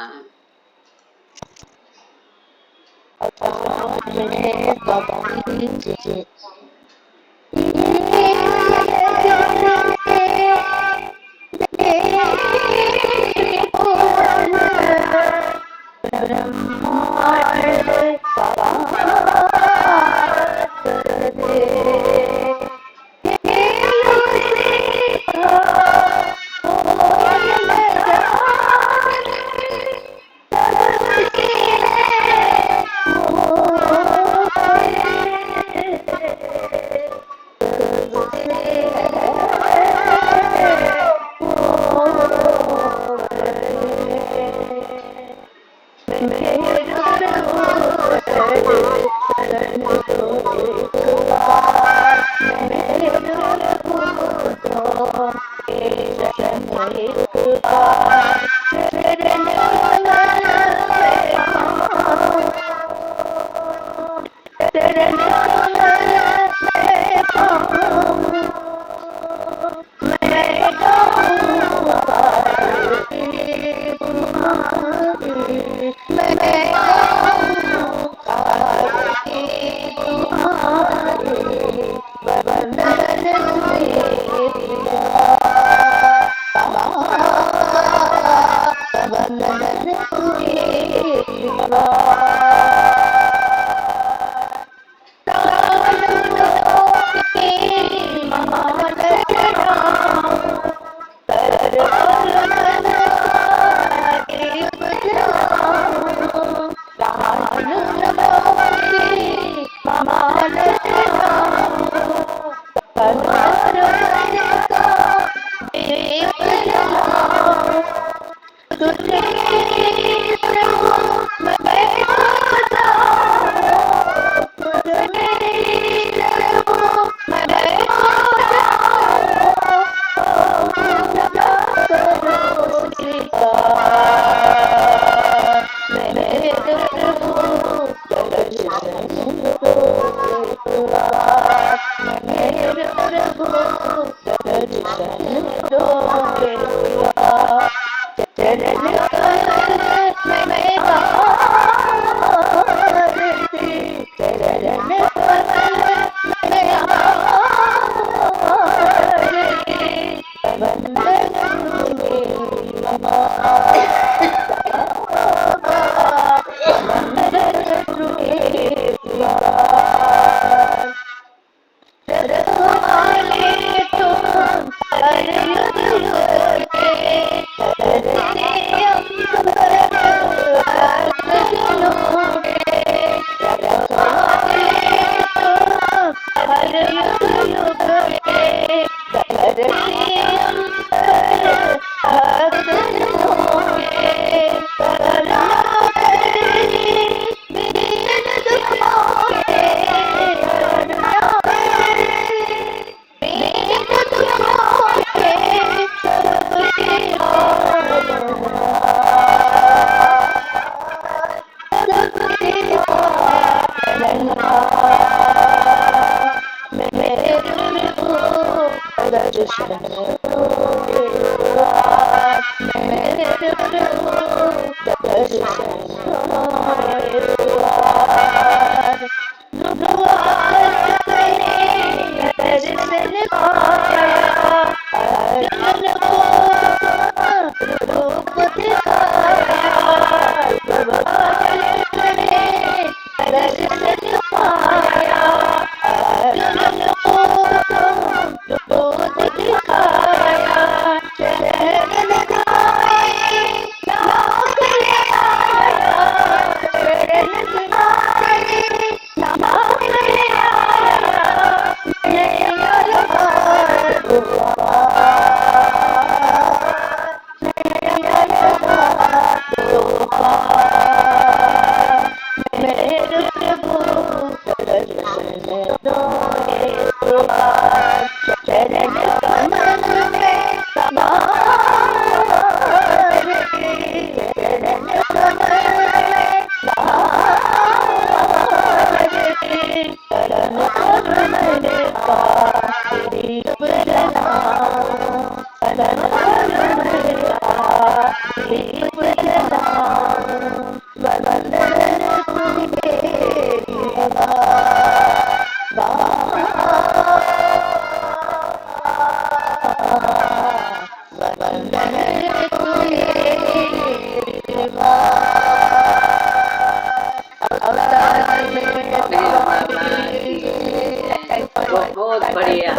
बहुत बढ़िया।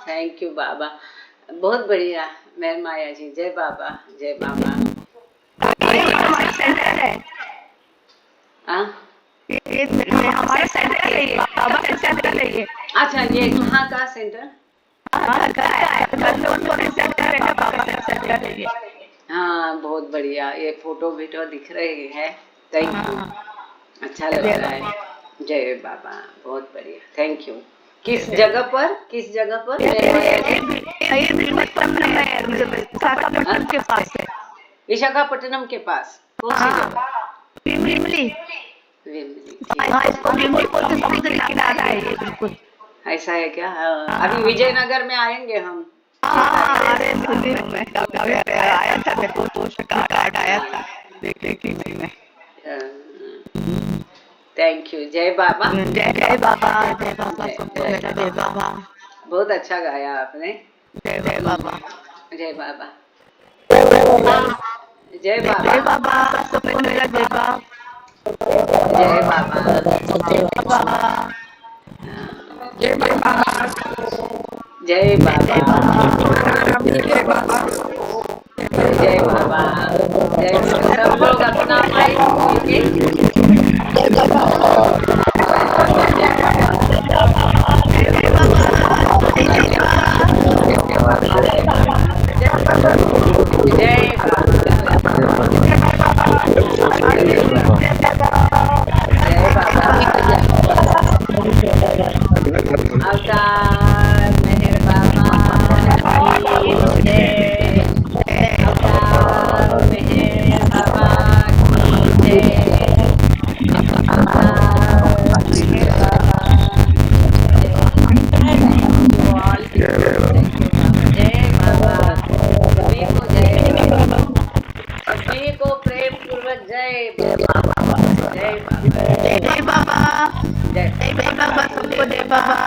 थैंक यू बाबा, बहुत बढ़िया। मेहर माया जी, जय बाबा, जय बाबा। हमारा सेंटर है ये, बाबा का सेंटर है ये। अच्छा, ये कहाँ का सेंटर? हाँ, बहुत बढ़िया। ये फोटो वीडियो दिख रही है। थैंक यू, अच्छा लग रहा है। जय बाबा, बहुत बढ़िया, थैंक यू। किस जगह पर, किस जगह पर? विशाखापट्टनम के पास है। विशाखापट्टनम के पास कौन सी जगह? विमली। विमली, इसको विमली बोलते समुद्र किनारा है ये, बिल्कुल ऐसा है क्या? अभी विजयनगर में आएंगे हम। अरे सुनिए, मैं आया था, मेरे को कार्ड आया था, देखी मैंने। थैंक यू, जय बाबा। जय बाबा, जय बाबा, जय बाबा। बहुत अच्छा गाया आपने। जय बाबा, जय बाबा, जय जय बाबा, बाबा, सबको मेरा जय बाबा, जय बाबा, जय बाबा, जय बाबा, जय बाबा, जय बाबा, जय बाबा, जय बाबा। सब लोग अपना माइक खोल के जय अवतार मेहर बाबा की जय। अवतार मेहर बाबा की जय। अवतार मेहर बाबा जय बाबा। सभी को जय बाबा, सभी को प्रेम पूर्वक जय बाबा, जय बाबा, जय बाबा, जय जय बाबा, सबको जय बाबा।